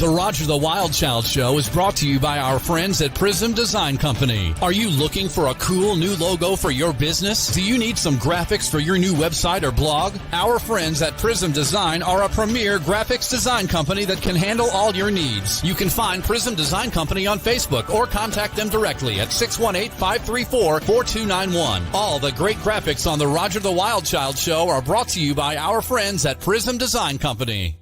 The Roger the Wild Child Show is brought to you by our friends at Prism Design Company. Are you looking for a cool new logo for your business? Do you need some graphics for your new website or blog? Our friends at Prism Design are a premier graphics design company that can handle all your needs. You can find Prism Design Company on Facebook or contact them directly at 618-534-4291. All the great graphics on the Roger the Wild Child Show are brought to you by our friends at Prism Design Company.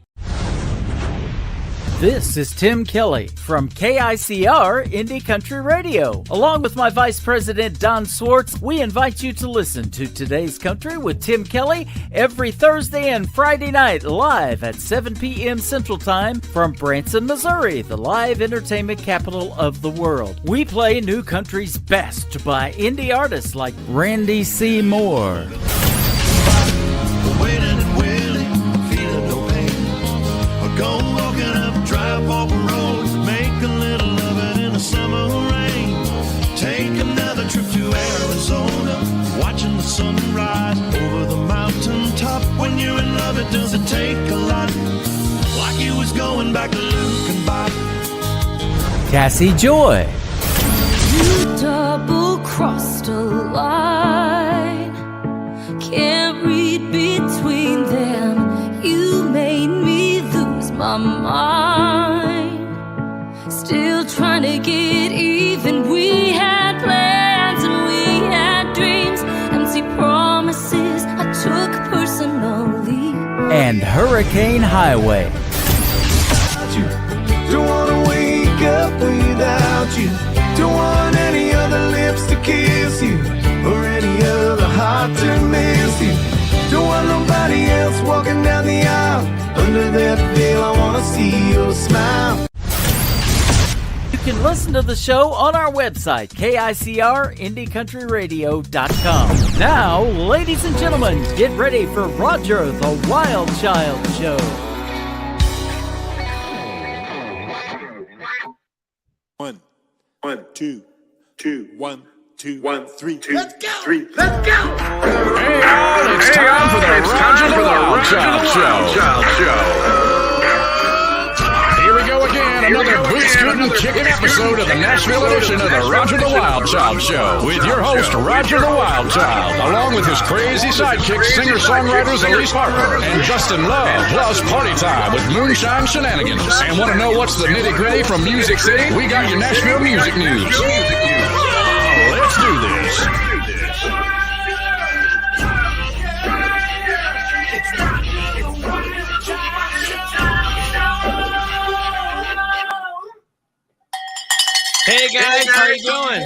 This is Tim Kelly from KICR Indie Country Radio. Along with my Vice President Don Swartz, we invite you to listen to Today's Country with Tim Kelly every Thursday and Friday night live at 7 p.m. Central Time from Branson, Missouri, the live entertainment capital of the world. We play new country's best by indie artists like Randy C. Moore. Drive off roads, make a little of it in the summer rain. Take another trip to Arizona, watching the sunrise over the mountaintop. When you're in love, it doesn't take a lot, like you was going back to Luke and Bob. Cassie Joy. You double-crossed a line, can't read between them. You made me lose my mind, still trying to get even. We had plans and we had dreams, empty promises I took personally. And Hurricane Highway. Don't wanna wake up without you, don't want any other lips to kiss you, or any other heart to miss you. Don't want nobody else walking down the aisle. Under that veil, I want to see your smile. You can listen to the show on our website, KICRIndieCountryRadio.com. Now, ladies and gentlemen, get ready for Roger the Wild Child Show. One, two, 1, 2, 1, 3, 2. Let's go! Let's go! Hey, all, it's time for the Roger the Wild Child Show. Here we go again, another boot-scooting, kicking episode of the Nashville edition of the Roger the Wild Child Show with your host, Roger the Wild Child, along with his crazy sidekicks, singer-songwriters Elise Harper and Justin Love, plus party time with moonshine shenanigans. And want to know what's the nitty-gritty from Music City? We got your Nashville music news. Let's do this. Hey guys, how you doing?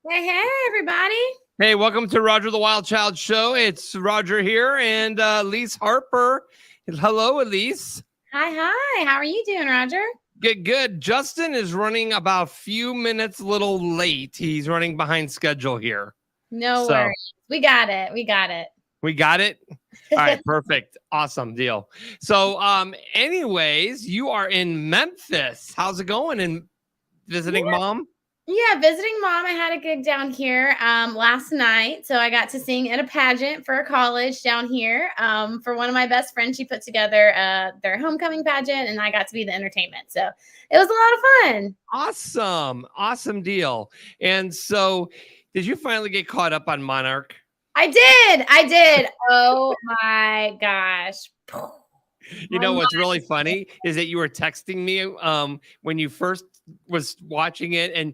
Hey, everybody. Hey, welcome to Roger the Wild Child Show. It's Roger here and Elise Harper. Hello, Elise. Hi. How are you doing, Roger? Good. Justin is running about a few minutes a little late. He's running behind schedule here. No worries. We got it. We got it? All right, perfect. Awesome deal. So, anyways, you are in Memphis. How's it going? And visiting mom? Yeah, visiting mom. I had a gig down here last night. So I got to sing at a pageant for a college down here for one of my best friends. She put together their homecoming pageant, and I got to be the entertainment. So it was a lot of fun. Awesome deal. And so did you finally get caught up on Monarch? I did. Oh my gosh. You know what's really funny is that you were texting me when you first was watching it, and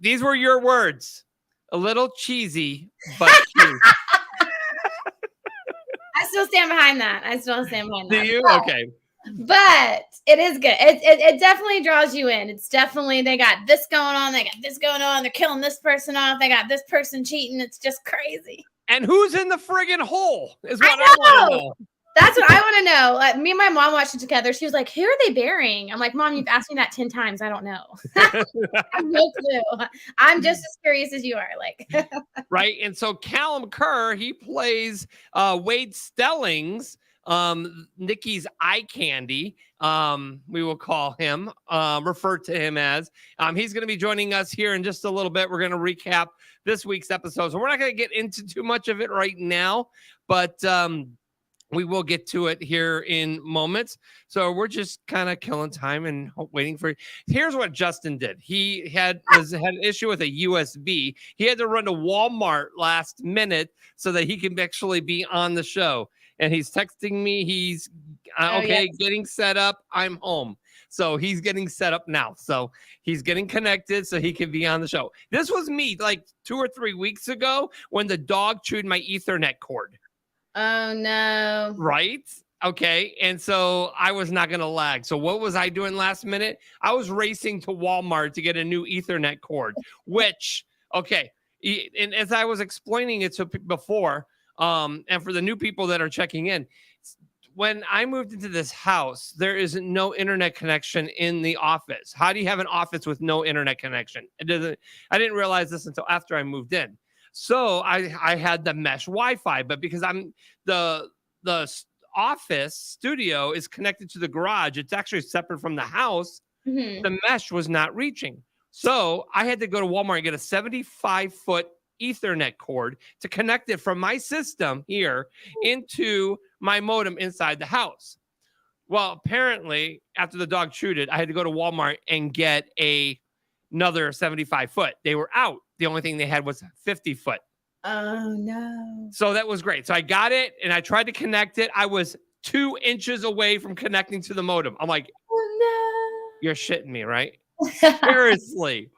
these were your words: a little cheesy, but cute. I still stand behind that. Do you? Okay. But it is good. It definitely draws you in. It's definitely, they got this going on. They got this going on. They're killing this person off. They got this person cheating. It's just crazy. And who's in the friggin' hole is what I want to know. That's what I want to know. Me and my mom watched it together. She was like, who are they burying? I'm like, Mom, you've asked me that 10 times. I don't know. I have no clue. I'm just as curious as you are. Like, right. And so Callum Kerr, he plays Wade Stelling's Nikki's eye candy. We will call him, refer to him as. He's going to be joining us here in just a little bit. We're going to recap this week's episode. So we're not going to get into too much of it right now, but we will get to it here in moments. So we're just kind of killing time and waiting for. Here's what Justin did. He had an issue with a USB. He had to run to Walmart last minute so that he can actually be on the show. And he's texting me. He's getting set up. I'm home. So he's getting set up now. So he's getting connected so he can be on the show. This was me like 2 or 3 weeks ago when the dog chewed my Ethernet cord. Oh, no. Right? Okay. And so I was not going to lag. So what was I doing last minute? I was racing to Walmart to get a new Ethernet cord, which, okay. And as I was explaining it to before, and for the new people that are checking in, when I moved into this house, there is no internet connection in the office. How do you have an office with no internet connection? I didn't realize this until after I moved in. So I had the mesh Wi-Fi, but because I'm the office studio is connected to the garage, it's actually separate from the house. Mm-hmm. The mesh was not reaching. So I had to go to Walmart and get a 75-foot Ethernet cord to connect it from my system here into my modem inside the house. Well, apparently, after the dog chewed it, I had to go to Walmart and get another 75-foot. They were out. The only thing they had was 50-foot. Oh, no. So that was great. So I got it, and I tried to connect it. I was 2 inches away from connecting to the modem. I'm like, Oh, you're shitting me, right? no. Seriously.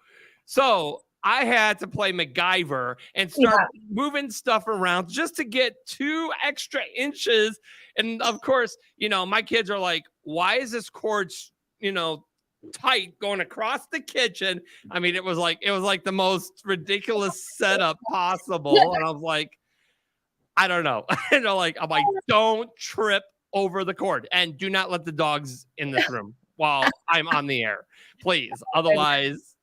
So I had to play MacGyver and start moving stuff around just to get 2 extra inches. And of course, my kids are like, why is this cord, tight going across the kitchen? I mean, it was like the most ridiculous setup possible. And I was like, I don't know. I'm like, don't trip over the cord and do not let the dogs in this room while I'm on the air, please. Otherwise,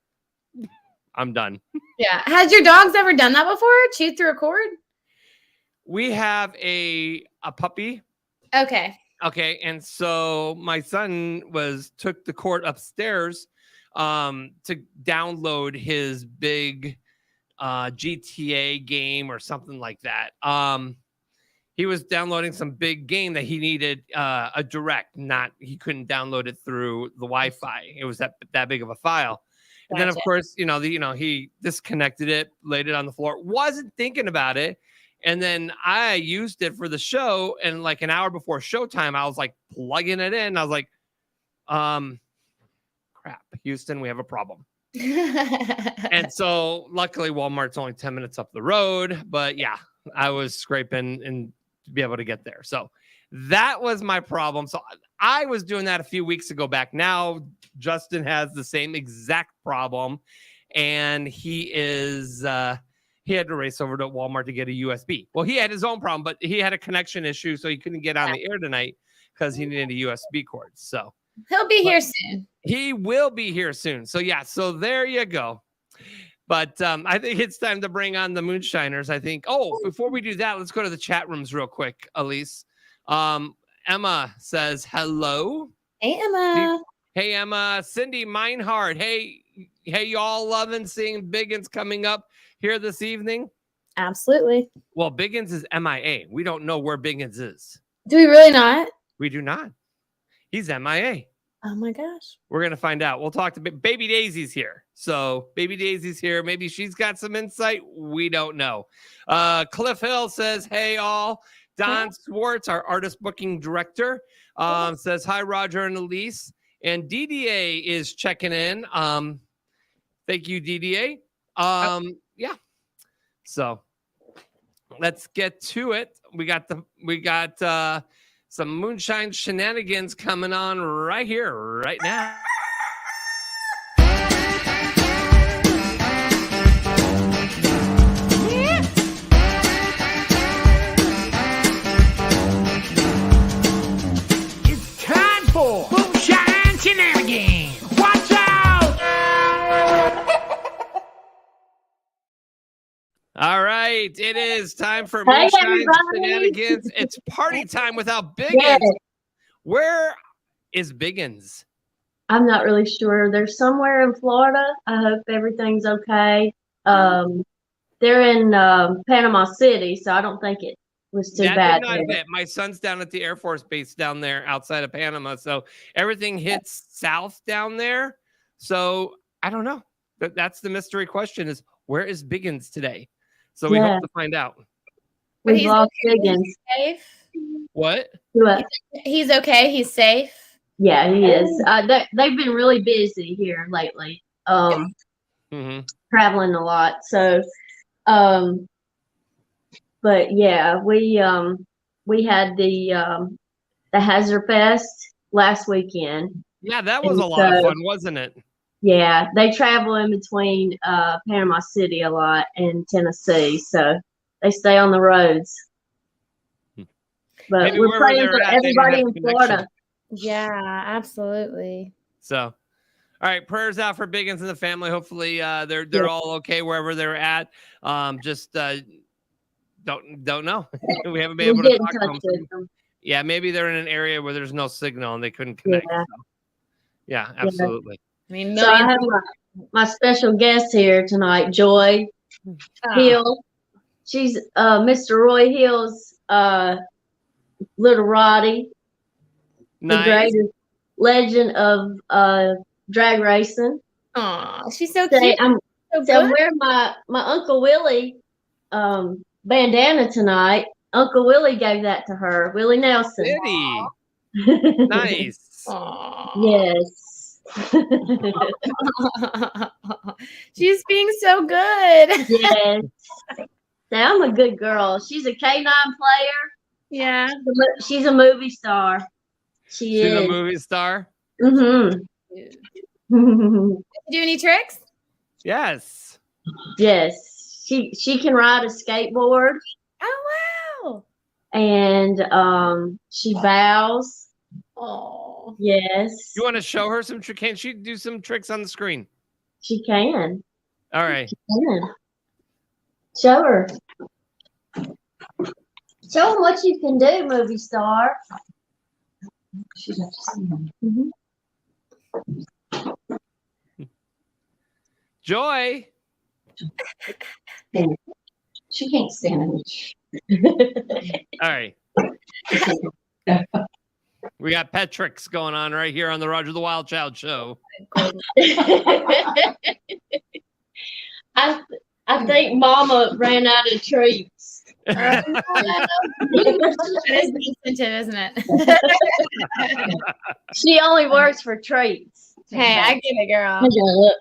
I'm done. Yeah. Has your dogs ever done that before? Chewed through a cord? We have a puppy. Okay. Okay. And so my son took the cord upstairs to download his big GTA game or something like that. He was downloading some big game that he needed a direct, he couldn't download it through the Wi-Fi. It was that big of a file. And then, of course, he disconnected it, laid it on the floor, wasn't thinking about it. And then I used it for the show. And like an hour before showtime, I was like plugging it in. I was like, crap, Houston, we have a problem. And so luckily Walmart's only 10 minutes up the road. But yeah, I was scraping and to be able to get there. So that was my problem. So I was doing that a few weeks ago back. Now Justin has the same exact problem. And he had to race over to Walmart to get a USB. Well, he had his own problem, but he had a connection issue, so he couldn't get on the air tonight because he needed a USB cord. So he'll be here soon. He will be here soon. So yeah, so there you go. But I think it's time to bring on the Moonshiners. I think. Oh, before we do that, let's go to the chat rooms real quick, Elise. Emma says hello. Hey, Emma. Hey, Emma. Cindy Meinhardt. Hey, y'all loving seeing Biggins coming up here this evening? Absolutely. Well, Biggins is MIA. We don't know where Biggins is. Do we really not? We do not. He's MIA. Oh my gosh. We're going to find out. We'll talk to Baby Daisy's here. So Baby Daisy's here. Maybe she's got some insight. We don't know. Cliff Hill says, hey, all. Don Swartz, our artist booking director, says, hi, Roger and Elise. And DDA is checking in. Thank you, DDA. Yeah. So let's get to it. We got some moonshine shenanigans coming on right here, right now. It's time for moonshine shenanigans. Watch out! All right, it is time for moonshine shenanigans. It's party time without Biggins. Yes. Where is Biggins? I'm not really sure. They're somewhere in Florida. I hope everything's okay. They're in Panama City, so I don't think was too That bad. did not hit. My son's down at the Air Force Base down there outside of Panama. So everything hits south down there. So I don't know. That's the mystery question is where is Biggins today? So we hope to find out. But We lost Biggins. He's safe. What? He's okay. He's safe. Yeah, he is. They've been really busy here lately. Traveling a lot. So, but yeah, we had the Hazard Fest last weekend. Yeah, that was a lot of fun, wasn't it? Yeah, they travel in between Panama City a lot and Tennessee, so they stay on the roads. But we're praying for everybody in Florida. Yeah, absolutely. So, all right, prayers out for Biggins and the family. Hopefully, they're all okay wherever they're at. Just don't know. We haven't been able to talk to them. Yeah, maybe they're in an area where there's no signal and they couldn't connect. Yeah, so. Yeah, absolutely. I mean, so I have my special guest here tonight, Joy Hill. She's Mr. Roy Hill's little Roddy, the greatest legend of drag racing. Aw, she's so cute. I'm wearing my Uncle Willie bandana tonight. Uncle Willie gave that to her, Willie Nelson. Nice. Aww. Yes. She's being so good. Yes. Now I'm a good girl. She's a K9 player. Yeah. She's a movie star. She's a movie star. Mm-hmm. Do any tricks? Yes. Yes. She can ride a skateboard. Oh wow. And she bows. Oh. Yes. You want to show her some tricks? Can she do some tricks on the screen? She can. All right. She can. Show her. Show them what you can do, movie star. Mm-hmm. Joy. She can't stand it. All right. We got pet tricks going on right here on the Roger the Wild Child show. I think Mama ran out of treats. That is the incentive, isn't it? She only works for treats. Hey, I get it, girl. Look.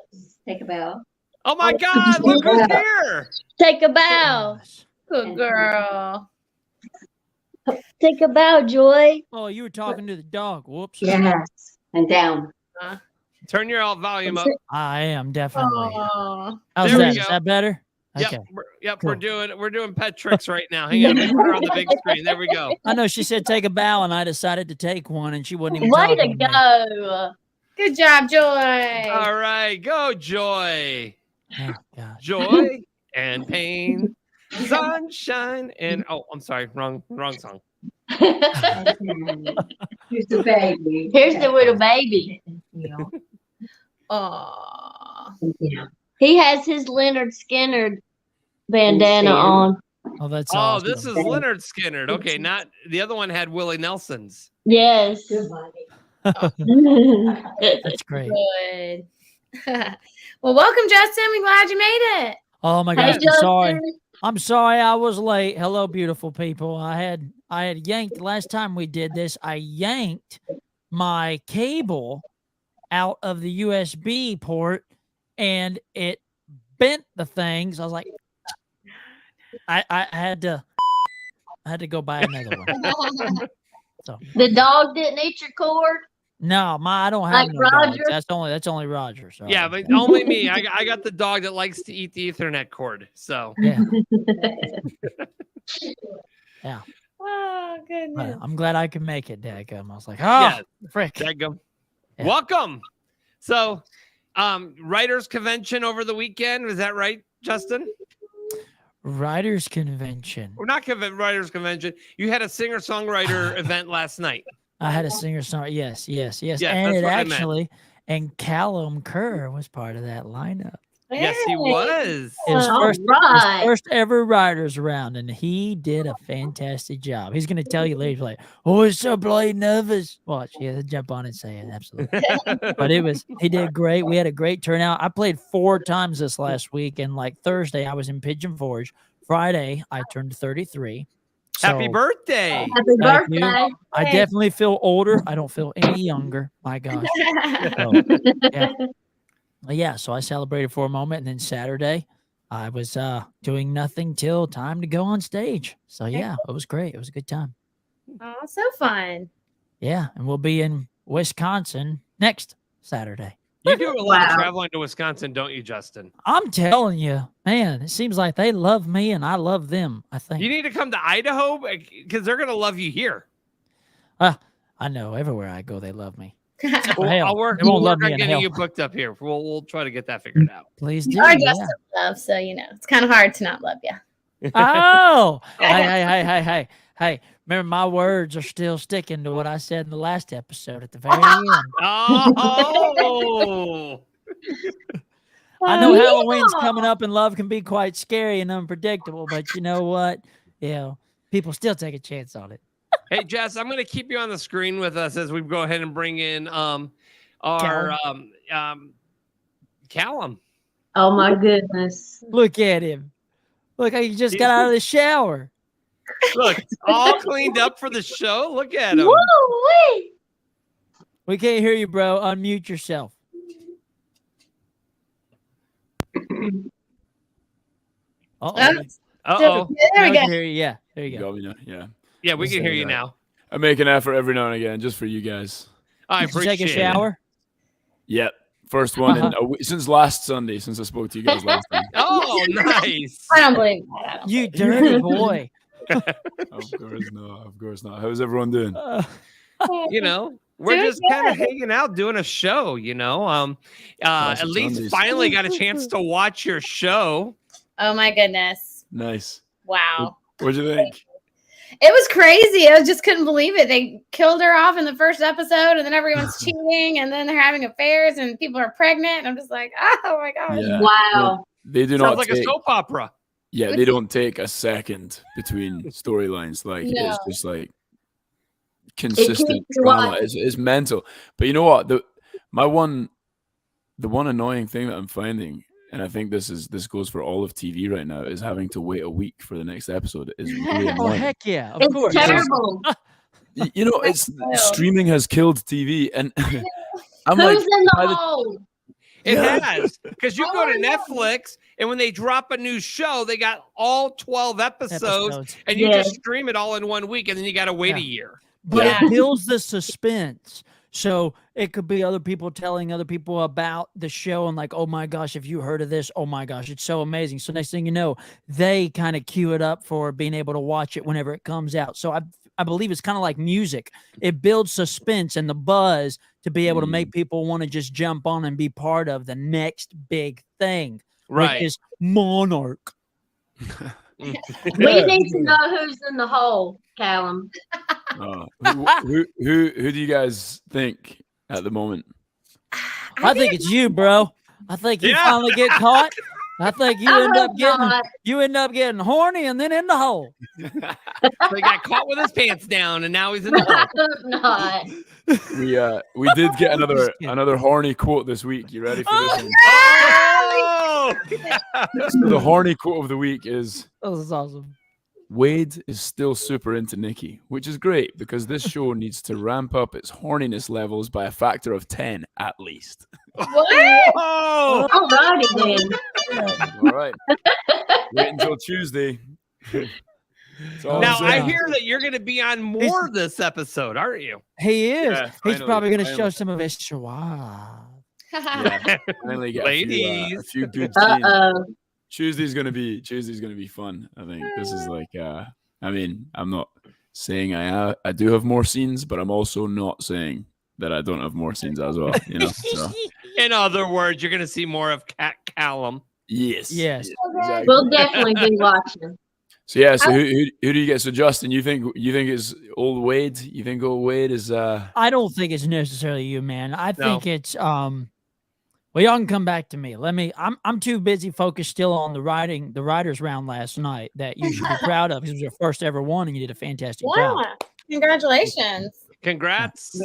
Take a bow. Oh my God! Look who's here. Take a bow. Good girl. Take a bow, Joy. Oh, you were talking to the dog. Whoops. Yes. And down. Turn your volume up. I am definitely. Aww. How's that? Is that better? Yep. Okay. Yep. Cool. We're doing pet tricks right now. Hang on. Let me put her on the big screen. There we go. I know she said take a bow, and I decided to take one, and she wasn't even. Way to go. Good job, Joy. All right, go Joy. Oh, gosh. Joy and pain, sunshine and I'm sorry, wrong song. Here's the baby. Here's the little baby. Aww. He has his Leonard Skinner bandana on. Oh, that's awesome. This is Leonard Skinner. Okay, not the other one had Willie Nelson's. Yes. That's great. Good. Well, welcome, Justin. We're glad you made it. Oh my gosh, I'm sorry I was late. Hello, beautiful people. I had yanked last time we did this. I yanked my cable out of the USB port and it bent the things. I was like, I had to go buy another one. So the dog didn't eat your cord? No, I don't have no dogs. That's only Roger. So. Yeah, but only me. I got the dog that likes to eat the Ethernet cord. So yeah. Yeah. Oh goodness. But I'm glad I could make it, Dadgum. I was like, frick. Dadgum. Yeah. Welcome. So, writers convention over the weekend. Was that right, Justin? Writers convention. Or not writers convention. You had a singer-songwriter event last night. I had a singer-songwriter. Yes. Yeah, and it actually, and Callum Kerr was part of that lineup. Yes, he was. His All first, right. his first ever writers round, and he did a fantastic job. He's going to tell you later, like, "Oh, it's so bloody nervous." Watch, yeah, jump on and say it, absolutely. But he did great. We had a great turnout. I played 4 times this last week, and like Thursday, I was in Pigeon Forge. Friday, I turned 33. Happy So, birthday. Happy Thank you. birthday. I definitely feel older. I don't feel any younger. My gosh. So, yeah, so I celebrated for a moment, and then Saturday, I was doing nothing till time to go on stage. So yeah, it was great. It was a good time. Oh, so fun. Yeah, and we'll be in Wisconsin next Saturday. You do a lot of Wow. traveling to Wisconsin, don't you, Justin? I'm telling you, man, it seems like they love me and I love them, I think. You need to come to Idaho because they're going to love you here. I know everywhere I go, they love me. Well, hell, I'll work, they won't we'll love work me on in getting hell. you booked up here. We'll try to get that figured out. Please do. You are Yeah. Justin Love, so it's kind of hard to not love you. Oh, hey. Remember, my words are still sticking to what I said in the last episode at the very end. Oh, I know Halloween's coming up and love can be quite scary and unpredictable, but you know what? People still take a chance on it. hey, Jess, I'm going to keep you on the screen with us as we go ahead and bring in our Callum. Oh my goodness. Look at him. Look how he just got out of the shower. Look, all cleaned up for the show. Look at him. Woo-wee. We can't hear you, bro. Unmute yourself. Uh-oh. Uh-oh. There we Now go. can hear you. Yeah, there you You go. got me now. Yeah. Yeah, we can Listen, hear you now. I make an effort every now and again just for you guys. I Did you appreciate take a shower? Yep. First one in a week, since last Sunday, since I spoke to you guys last time. Oh, nice. I don't believe that. You dirty boy. Of course not. Of course not. How's everyone doing? You know, we're Doing just kind of good. hanging out doing a show, you know. At least Sundays. finally got a chance to watch your show. Oh my goodness. Nice. Wow. What'd you think? It was crazy. I just couldn't believe it. They killed her off in the first episode, and then everyone's cheating, and then they're having affairs, and people are pregnant. And I'm just like, oh my gosh. Yeah. Wow. They do Sounds not like take, a soap opera. yeah, they don't take a second between storylines. Like No. it's just like consistent keeps you drama. watching. It's mental. But you know what? The one annoying thing that I'm finding, and I think this goes for all of TV right now, is having to wait a week for the next episode. Is really Oh, annoying. heck yeah. Of It's course. terrible. You know, it's streaming has killed TV, and I'm Who's like, in the by the- hole? It Yeah. has. Because you go to Netflix, and when they drop a new show, they got all 12 episodes, and you Yeah. just stream it all in 1 week, and then you got to wait a year. But Yeah. it builds the suspense. So it could be other people telling other people about the show and like, oh my gosh, if you heard of this, oh my gosh, it's so amazing. So next thing you know, they kind of queue it up for being able to watch it whenever it comes out. So I believe it's kind of like music. It builds suspense and the buzz to be able to make people want to just jump on and be part of the next big thing, Right. which is Monarch. We need to know who's in the hole, Callum. who do you guys think at the moment? I think it's you, bro. I think you Yeah. finally get caught. I think you I end up hope getting not. horny and then in the hole. So he got caught with his pants down, and now he's in the hole. I hope not. We did get another horny quote this week. You ready for this one? Oh! So the horny quote of the week is, This is awesome. Wade is still super into Nikki, which is great because this show needs to ramp up its horniness levels by a factor of 10 at least. What? Oh! All righty then. All right. Wait until Tuesday. That's all I'm Now, I saying. hear that you're going to be on more this episode, aren't you? He is. Yeah, He's finally, probably going to show finally. some of his schwa. Yeah, finally get a Ladies. few good scenes. Uh-oh. Tuesday's gonna be fun. I think this is like I mean, I'm not saying I do have more scenes, but I'm also not saying that I don't have more scenes as well. You know. So, In other words, you're going to see more of Callum. yes. Yes. Exactly. We'll definitely be watching. So yeah. So who do you get? So Justin, you think it's old Wade? You think old Wade is? I don't think it's necessarily you, man. I think it's Well, y'all can come back to me. I'm too busy focused still on the writers round last night that you should be proud of. It was your first ever one, and you did a fantastic job. Wow. Congratulations. Congrats.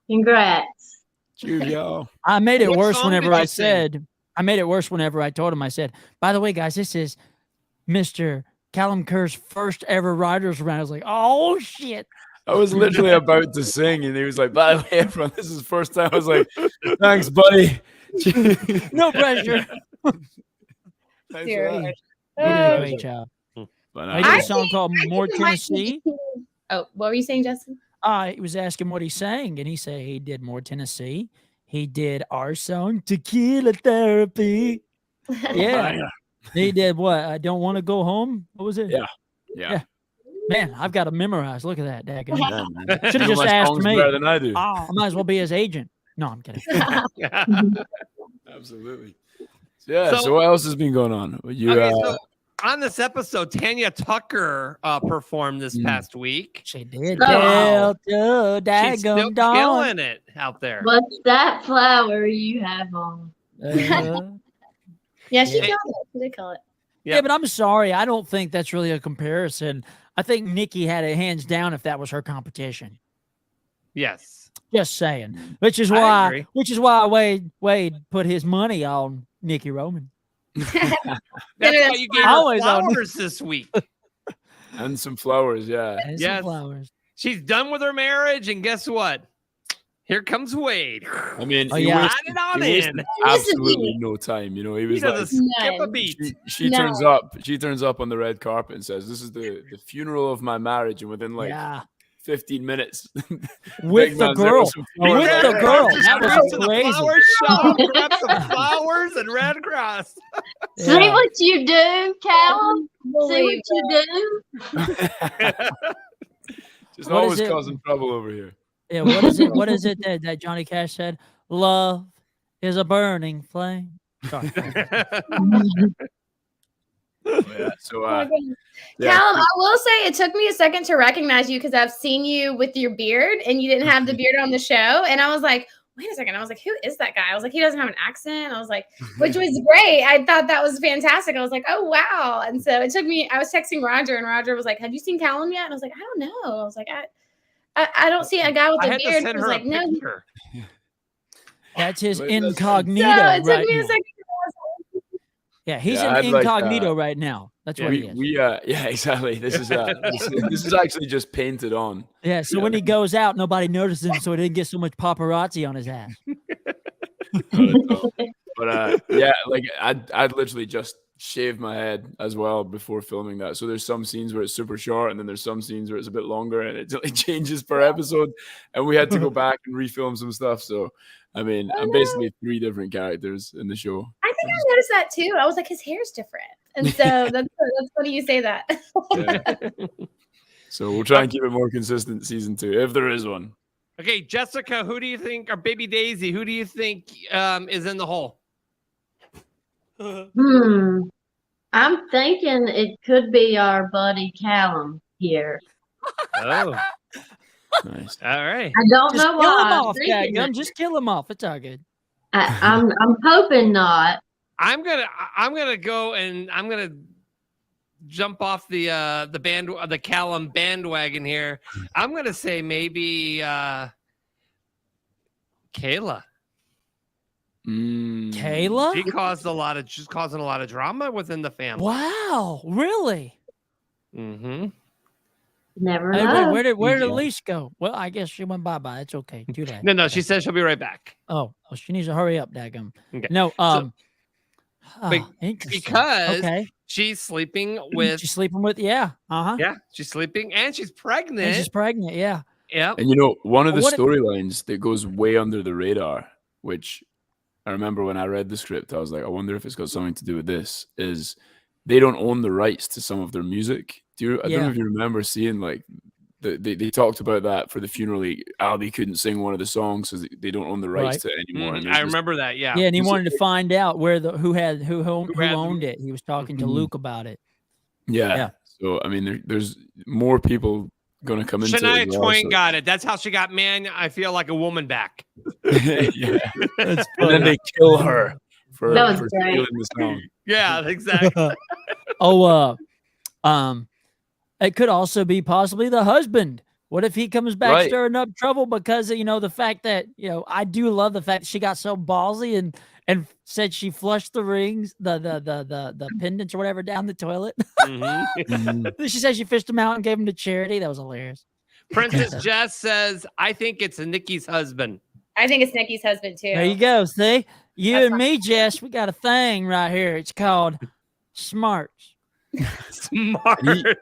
Congrats. Cheers, y'all. I made it What worse song whenever did I you sing? told him, I said, by the way, guys, this is Mr. Callum Kerr's first ever writers round. I was like, oh shit. I was literally about to sing, and he was like, by the way, everyone, this is the first time. I was like, thanks, buddy. No pressure. Thanks Dear a lot. Lord. You did a great job. But, I did I a song called I More think it might be Tennessee. Oh, what were you saying, Justin? I was asking what he sang, and he said he did More Tennessee. He did our song, Tequila Therapy. Yeah. He did what? I Don't Want to Go Home? What was it? Yeah. Man, I've got to memorize. Look at that. Daggone. Yeah, man. Should have You know just my asked songs me. better than I do. I might as well be his agent. No, I'm kidding. Absolutely. So So- what else has been going on? You, Okay, so on this episode, Tanya Tucker performed this past week. She did. Oh. Delta, She's still daggone dawn. killing it out there. What's that flower you have on? Yeah, she Yeah. killed it. She did kill it. Yeah, but I'm sorry. I don't think that's really a comparison. I think Nikki had it hands down if that was her competition. Yes. Just saying. Which is I agree. why Wade put his money on Nikki Roman. That's why you gave her Always on- flowers this week. and some flowers, yeah. And Yes. some flowers. She's done with her marriage, and guess what? Here comes Wade. I mean, Oh, he yeah. wasted- Add it on he wasted in. absolutely no time. You know, he He was doesn't like, skip a None. beat. she No. turns up. She turns up on the red carpet and says, "This is the funeral of my marriage," and within like Yeah. 15 minutes, With Big the man's there girl. some With flowers. the girl. Just That ran was to the crazy. flower shop, grabbed some flowers and ran across. See Yeah. what you do, Callum? See what Believe you do? Just What always is it? causing trouble over here. Yeah, what is it? What is it that Johnny Cash said? Love is a burning flame. Sorry. Yeah. So, Oh my goodness. yeah. Callum, I will say it took me a second to recognize you because I've seen you with your beard and you didn't have the beard on the show. And I was like, wait a second. I was like, who is that guy? I was like, he doesn't have an accent. I was like, which was great. I thought that was fantastic. I was like, oh, wow. And so it took me, I was texting Roger and Roger was like, have you seen Callum yet? And I was like, I don't know. I was like, I don't see a guy with I a had to beard. send He was her like, a no. picture. That's his Wait, that's- incognito So it took right me a now. second. Yeah, he's Yeah, an I'd like, incognito right now. That's what he is. yeah, exactly. This is this is actually just painted on. Yeah, so when he goes out, nobody notices him, so he didn't get so much paparazzi on his ass. But yeah, like I'd literally just shaved my head as well before filming that. So there's some scenes where it's super short, and then there's some scenes where it's a bit longer, and it changes per episode. And we had to go back and refilm some stuff. So I mean, I'm basically 3 different characters in the show. I think I noticed that too. I was like, his hair's different. And so that's funny you say that. Yeah. So we'll try and keep it more consistent season 2, if there is one. Okay, Jessica, who do you think, or Baby Daisy, who do you think is in the hole? I'm thinking it could be our buddy Callum here. Oh, Nice. all right. I don't Just know kill why. him I'm off, thinking Dadgum. it. Just kill him off. It's all good. I'm hoping not. I'm gonna go and I'm gonna jump off the Callum bandwagon here. I'm gonna say maybe Kayla. Kayla? She's causing a lot of drama within the family. Wow, really? Mm-hmm. Never Hey, know. wait, where did Elise go? Well, I guess she went bye-bye. It's okay. Too late. No, she says she'll be right back. Oh, well, she needs to hurry up, Daggum. Okay. No, interesting. Because Okay. she's sleeping with She's sleeping with, yeah. Uh-huh. yeah, she's sleeping and she's pregnant. And she's pregnant, yeah. Yeah. And you know, one of the What if- storylines that goes way under the radar, which I remember when I read the script, I was like, I wonder if it's got something to do with this, is they don't own the rights to some of their music. I don't know if you remember seeing like they talked about that for the funeral. Albie couldn't sing one of the songs because they don't own the rights to it anymore. And I remember that. Yeah. Yeah, and he wanted to find out where who had owned it. He was talking to Luke about it. Yeah. Yeah. So I mean, there's more people gonna come into Shania it as well, Twain so- got it. That's how she got Man, I Feel Like a Woman back. Yeah. And then they kill her for That was great. stealing the song. Yeah, exactly. It could also be possibly the husband. What if he comes back Right. stirring up trouble because of, the fact that, I do love the fact that she got so ballsy and said she flushed the rings, the pendants or whatever down the toilet. She said she fished them out and gave them to charity. That was hilarious. Princess Jess says, I think it's Nikki's husband. I think it's Nikki's husband too. There you go. See, you That's and me, Jess, we got a thing right here. It's called smarts. Smart.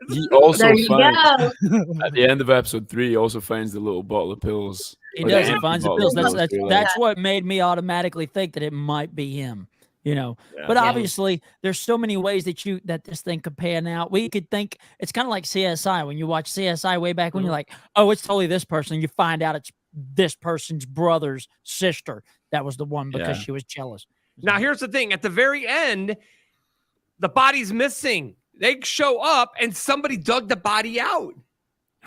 He also There you finds go. at the end of episode 3, he also finds the little bottle of pills. He Or the does. He empty finds the bottle pills. of That's pills, that's what made me automatically think that it might be him. But obviously, there's so many ways that this thing could pan out. We could think it's kind of like CSI. When you watch CSI way back when, you're like, oh, it's totally this person. You find out it's this person's brother's sister. That was the one because she was jealous. Now, here's the thing. At the very end, the body's missing. They show up and somebody dug the body out.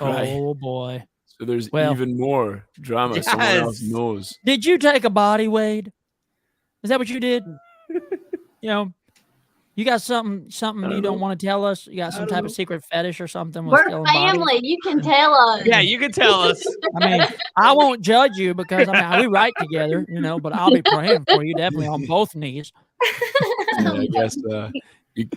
Right. Oh boy! So there's even more drama. Yes. Someone else knows. Did you take a body, Wade? Is that what you did? You got something you don't want to tell us? You got some type of secret fetish or something? with We're stealing family. bodies? You can tell us. Yeah, you can tell us. I mean, I won't judge you because we write together, but I'll be praying for you definitely on both knees. Yeah, I guess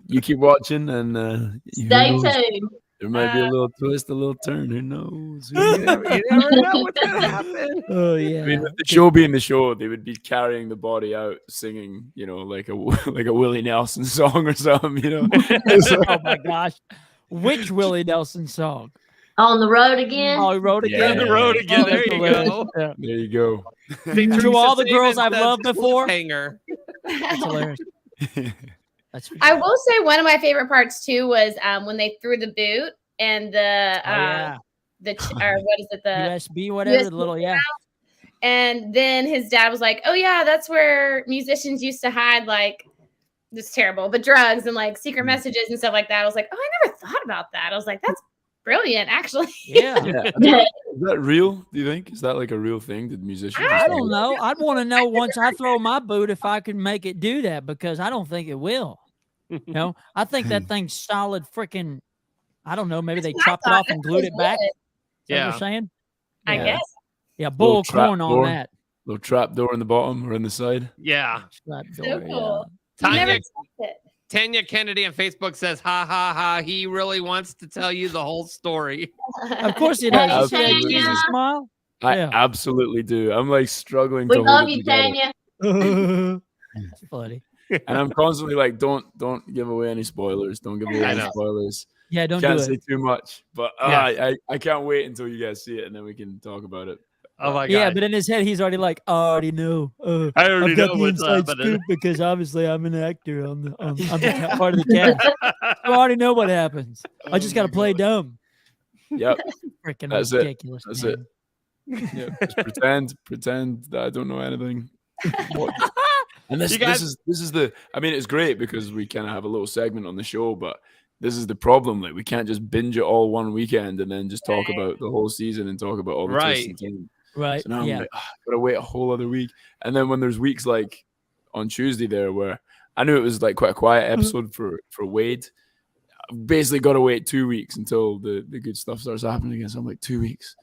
you keep watching and Stay tuned. There might be a little twist, a little turn. Who knows? You never know what's going to happen. Oh yeah. I mean, with the show being the show, they would be carrying the body out, singing, like a Willie Nelson song or something, Oh my gosh. Which Willie Nelson song? On the road again. Oh, he wrote again. Yeah. On the road again. There you hilarious. go. Yeah. There you go. To all the girls I've loved before. Hanger. That's hilarious. That's I will say one of my favorite parts too was when they threw the boot and or what is it, the USB, whatever, the little and then his dad was like, oh yeah, that's where musicians used to hide this terrible, but drugs and secret messages and stuff like that. I was like, oh, I never thought about that. I was like, that's brilliant, actually. Yeah. Is that real? Do you think? Is that a real thing? Did musicians? I don't know. I'd want to know once I throw my boot if I can make it do that because I don't think it will. I think that thing's solid freaking. I don't know. Maybe they chopped it off and glued it back. Is that what you're saying? I guess. Yeah, bull corn on that. Little trap door in the bottom or in the side. Yeah. Trap So door, cool. You never Tanya, touched it. Tanya Kennedy on Facebook says, ha, ha, ha. He really wants to tell you the whole story. Of course he does. You see that Absolutely. Jesus smile? I Yeah. absolutely do. I'm struggling We to hold love it you, together. Tanya. That's funny. And I'm constantly don't give away any spoilers. Don't give away I any know. spoilers. Yeah, don't Can't do say it. too much. But Yeah. I can't wait until you guys see it and then we can talk about it. Oh my God. Yeah, but in his head, he's already like, I already know. I already I've got know the what's inside happening. scoop because obviously I'm an actor on the part of the cast. I already know what happens. I just got to play dumb. Yep. Freaking That's it. ridiculous. That's man. it. Yeah. Just pretend that I don't know anything. And this is the it's great because we kind of have a little segment on the show, but this is the problem. We can't just binge it all one weekend and then just talk about the whole season and talk about all the twists and turns. Right. So now Yeah. I'm gotta wait a whole other week. And then when there's weeks like on Tuesday there where I knew it was quite a quiet episode for Wade, I've basically got to wait 2 weeks until the good stuff starts happening again. So I'm 2 weeks.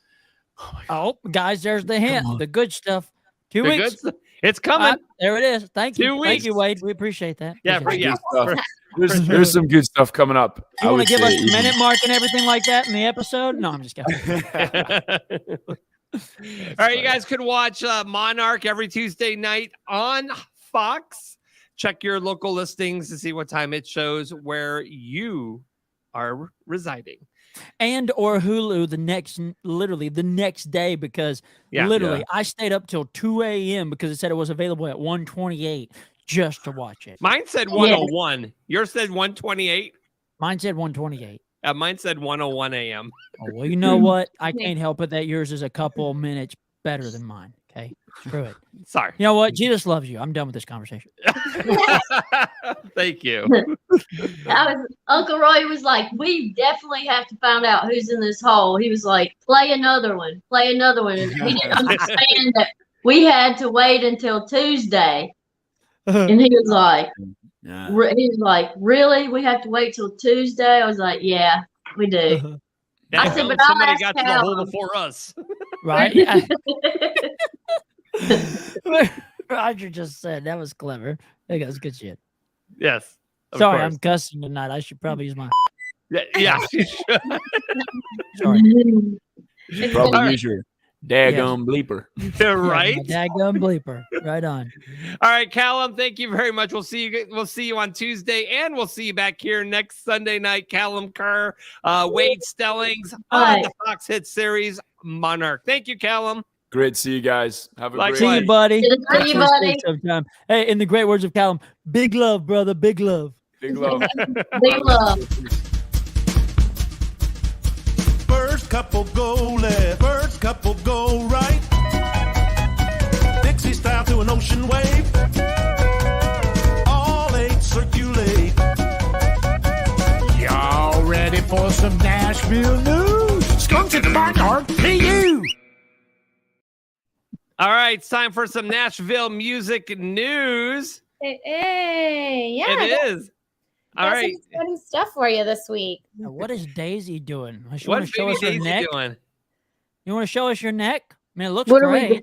Oh my God. Oh, guys, there's the hint. on. The good stuff. 2 The weeks. good- It's coming. There it is. Thank you. 2 Thank weeks. you, Wade. We appreciate that. Yeah, Appreciate yeah. Good stuff. There's some good stuff coming up. You I want would to give say us the minute mark and everything like that in the episode? No, I'm just kidding. All right, you guys could watch Monarch every Tuesday night on Fox. Check your local listings to see what time it shows where you are residing. And or Hulu literally the next day because I stayed up till 2 a.m. because it said it was available at 1:28 just to watch it. Mine said 101. Yours said 128. Mine said 1:28. Mine said 101 a.m. Oh, well, you know what? I can't help it that yours is a couple minutes better than mine. Okay, screw it. Sorry. You know what? Jesus loves you. I'm done with this conversation. Thank you. Uncle Roy was like, we definitely have to find out who's in this hole. He was like, play another one. And he didn't understand that we had to wait until Tuesday. And he was like, really? We have to wait till Tuesday? I was like, yeah, we do. I said, but somebody got to the hole before us. Right? Roger just said that was clever. That was good shit. Yes. Sorry, I'm cussing tonight. I should probably use my. Yeah, you should. Sorry. Probably use your daggum bleeper. Right? Daggum bleeper. Right on. All right, Callum, thank you very much. We'll see you on Tuesday, and we'll see you back here next Sunday night. Callum Kerr, Wade Stellings on the Fox Hit Series Monarch. Thank you, Callum. Great to see you guys. Have a great See you, buddy. See you, buddy. Sometime. Hey, in the great words of Callum, big love, brother. Big love. Big love. Big love. First couple go left, first couple go right. Dixie style to an ocean wave. All eight circulate. Y'all ready for some Nashville news? Skunks at the Barnyard, PU. All right, it's time for some Nashville music news. Hey, yeah. It is. All right. Some exciting stuff for you this week. Now, what is Daisy doing? She What want to show us her Daisy neck? doing? You want to show us your neck? I mean, it looks What are we great. doing?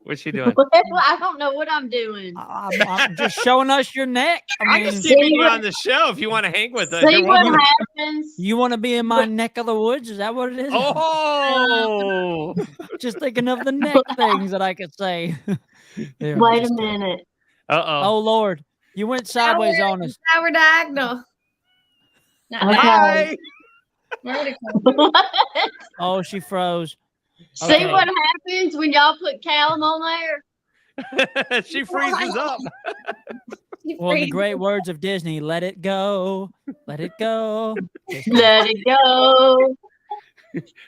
What's she doing? I don't know what I'm doing. I'm just showing us your neck. I can see you on the show if you want to hang with us. See what happens. You want to be in my neck of the woods? Is that what it is? Oh, Just thinking of the neck things that I could say. There, Wait a just- minute. Oh, Lord. You went sideways on us. Now we're diagonal. hi. Vertical. Oh, she froze. See Okay. what happens when y'all put Callum on there? She freezes up. Well, in the great words of Disney, let it go. Let it go. Let it go.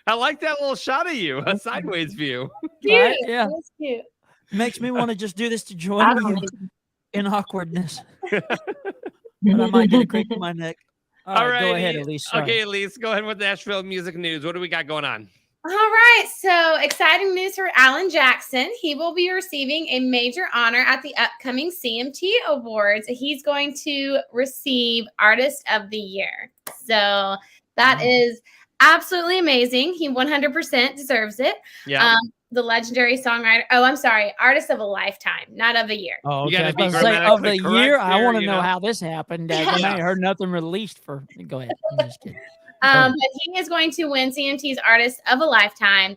I like that little shot of you, a sideways view. Right? Yeah. That's cute. Makes me want to just do this to join you in awkwardness. But I might get a creep in my neck. All right, go ahead, Elise. Sorry. Okay, Elise, go ahead with Nashville music news. What do we got going on? All right, so exciting news for Alan Jackson. He will be receiving a major honor at the upcoming CMT Awards. He's going to receive Artist of the Year. So that is absolutely amazing. He 100% deserves it. Yeah. The legendary songwriter. Oh, I'm sorry. Artist of a lifetime, not of a year. Oh, You okay. gotta be I was gonna say, of the grammatically year, correct I here, want to you know know? how this happened. I ain't heard nothing released for. Go ahead. I'm just kidding. But he is going to win CMT's Artist of a Lifetime.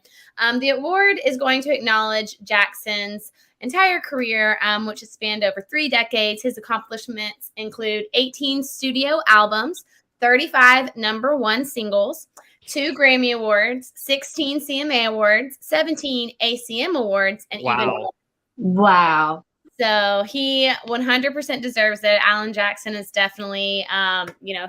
The award is going to acknowledge Jackson's entire career, which has spanned over 3 decades. His accomplishments include 18 studio albums, 35 #1 singles, 2 Grammy Awards, 16 CMA Awards, 17 ACM Awards, and even more. Wow. So he 100% deserves it. Alan Jackson is definitely,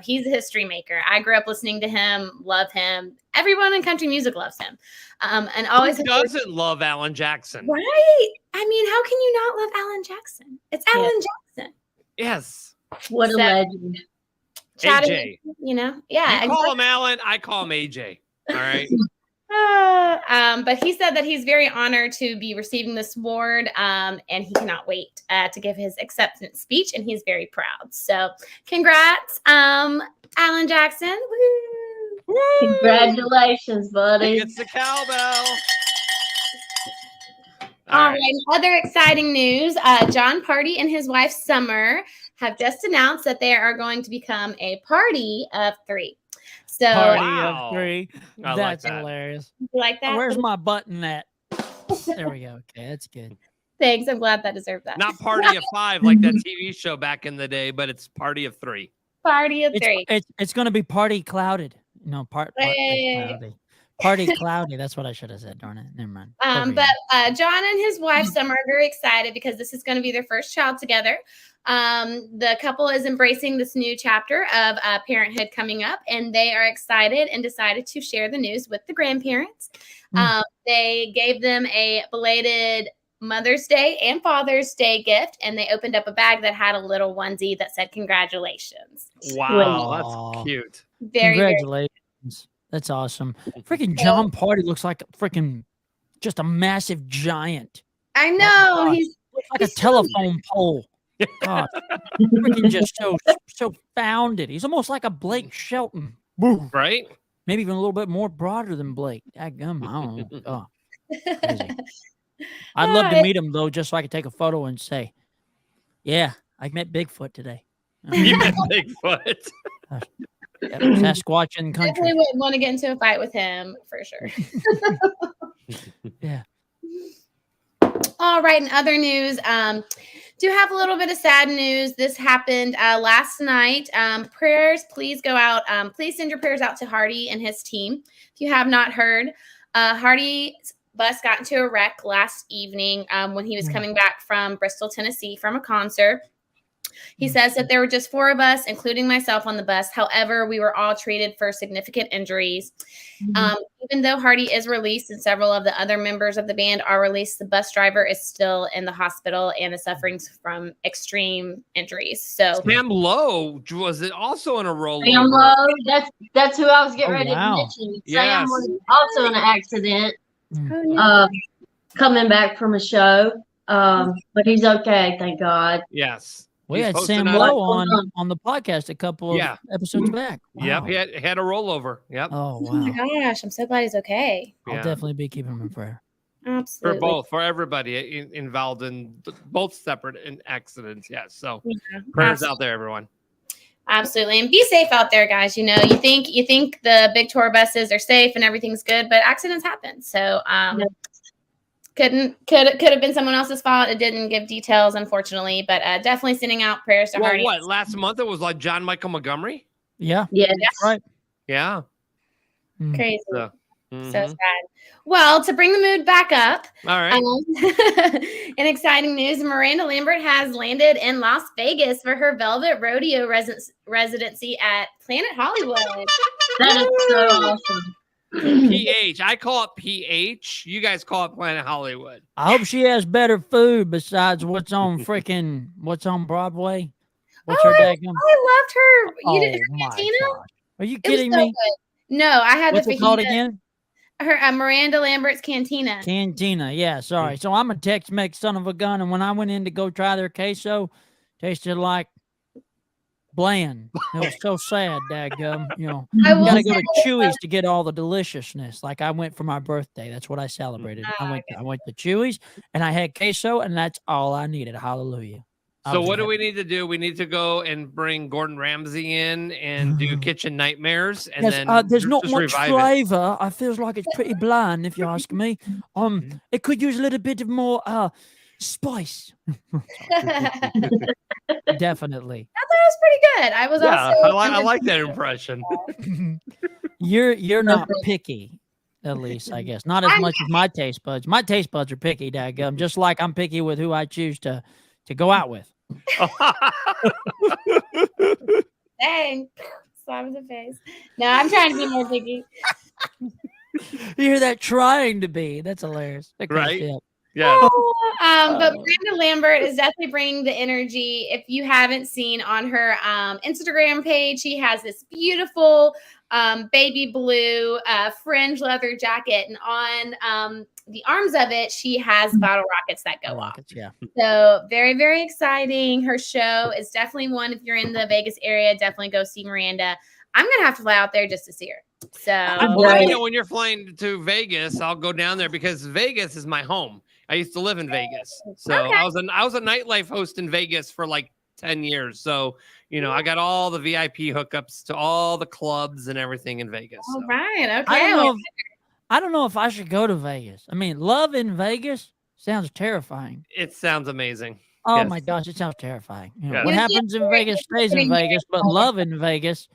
he's a history maker. I grew up listening to him, love him. Everyone in country music loves him. And always Who doesn't love Alan Jackson? right. I mean, how can you not love Alan Jackson? It's Alan Jackson. Yes. What a So- legend. AJ. Yeah. You call him Alan, I call him AJ. All right. But he said that he's very honored to be receiving this award, and he cannot wait to give his acceptance speech, and he's very proud. So, congrats, Alan Jackson! Woo! Congratulations, buddy. It's the cowbell. All right. Other exciting news: John Party and his wife Summer have just announced that they are going to become a party of 3. So, Party Wow. of 3. I like That's that. hilarious. you like that? Where's my button at? There we go. Okay, that's good. Thanks. I'm glad that deserved that. Not Party of 5 like that TV show back in the day, but it's Party of 3. Party of 3. It's going to be party clouded. No, party cloudy. Party cloudy. That's what I should have said. Darn it. Never mind. But John and his wife Summer are very excited because this is going to be their first child together. The couple is embracing this new chapter of parenthood coming up, and they are excited and decided to share the news with the grandparents. They gave them a belated Mother's Day and Father's Day gift, and they opened up a bag that had a little onesie that said congratulations. Wow, Aw. that's cute. Very, very Congratulations. That's awesome. Freaking John Party looks like a freaking just a massive giant. I know. God. He's Like a telephone pole. God. Freaking just so founded. He's almost like a Blake Shelton. Woo. Right? Maybe even a little bit more broader than Blake. Dadgum, I don't know. Oh, crazy. I'd love to meet him though, just so I could take a photo and say, "Yeah, I met Bigfoot today." You met Bigfoot. Yeah, Sasquatch in country. definitely wouldn't want to get into a fight with him for sure. Yeah. All right. In other news, do have a little bit of sad news. This happened last night. Prayers, please go out. Please send your prayers out to Hardy and his team. If you have not heard, Hardy's bus got into a wreck last evening when he was coming back from Bristol, Tennessee from a concert. He says that there were just 4 of us, including myself, on the bus. However, we were all treated for significant injuries. Even though Hardy is released and several of the other members of the band are released, the bus driver is still in the hospital and is suffering from extreme injuries. So Sam Lowe was it also in a rollover? Sam Lowe, that's who I was getting ready wow. to mention. Yes. Sam was also in an accident, oh, no. coming back from a show. But he's okay, thank God. Yes. We He's had posting Sam that- Lowe on the podcast a couple of episodes back. Yep, Wow. he had a rollover. Yep. Oh Oh my wow! gosh, I'm so glad he's okay. I'll Yeah. definitely be keeping him in prayer. Absolutely. For everybody involved in both separate accidents. Yes. So Yeah, prayers out there, everyone. absolutely. And be safe out there, guys. You know, you think the big tour buses are safe and everything's good, but accidents happen. So could have been someone else's fault. It didn't give details, unfortunately, but definitely sending out prayers to Well, Hardy. what last month it was like John Michael Montgomery. Yeah, Yeah. that's right. Yeah. Crazy. So, So mhm. sad. Well, to bring the mood back up, All right. in exciting news, Miranda Lambert has landed in Las Vegas for her Velvet Rodeo residency at Planet Hollywood. That is so awesome. PH. I call it PH. You guys call it Planet Hollywood. I hope she has better food besides what's on Broadway. What's her daggum? I loved her. You didn't my have cantina? gosh. Are you It was kidding so me? good. No, I had What's the it called fajita. again? Her Miranda Lambert's Cantina. Cantina. Yeah, sorry. So I'm a Tex-Mex son of a gun, and when I went in to go try their queso, tasted like bland. It was so sad, daggum. You know, I you will gotta go to say- Chewy's to get all the deliciousness. Like I went for my birthday. That's what I celebrated. I went to Chewy's and I had queso, and that's all I needed. Hallelujah. So what do we need to do? We need to go and bring Gordon Ramsay in and do Kitchen Nightmares, and Yes, then there's not just much revive it. flavor. I feels like it's pretty bland, if you ask me. It could use a little bit of more spice. Definitely. I thought it was pretty good. I was Yeah, also I like that impression. You're not picky, at least, I guess. Not as much as my taste buds. My taste buds are picky, daggum, just like I'm picky with who I choose to go out with. Dang. Slap in the face. No, I'm trying to be more picky. You hear that? Trying to be. That's hilarious. That cracks Right? me up. Yeah. But Miranda Lambert is definitely bringing the energy. If you haven't seen on her Instagram page, she has this beautiful baby blue fringe leather jacket, and on the arms of it, she has bottle rockets that go off. Rockets, yeah. So very, very exciting. Her show is definitely one. If you're in the Vegas area, definitely go see Miranda. I'm gonna have to fly out there just to see her. So Well, I know when you're flying to Vegas, I'll go down there because Vegas is my home. I used to live in Vegas, so Okay. I was a nightlife host in Vegas for like 10 years. So you know, I got all the VIP hookups to all the clubs and everything in Vegas. all So. right, okay. I don't know if I should go to Vegas. I mean, love in Vegas sounds terrifing. It sounds amazing. Oh Yes. my gosh, it sounds terrifying. You know, Yes. what Yeah, happens in Vegas stays in pretty Vegas, but love in Vegas,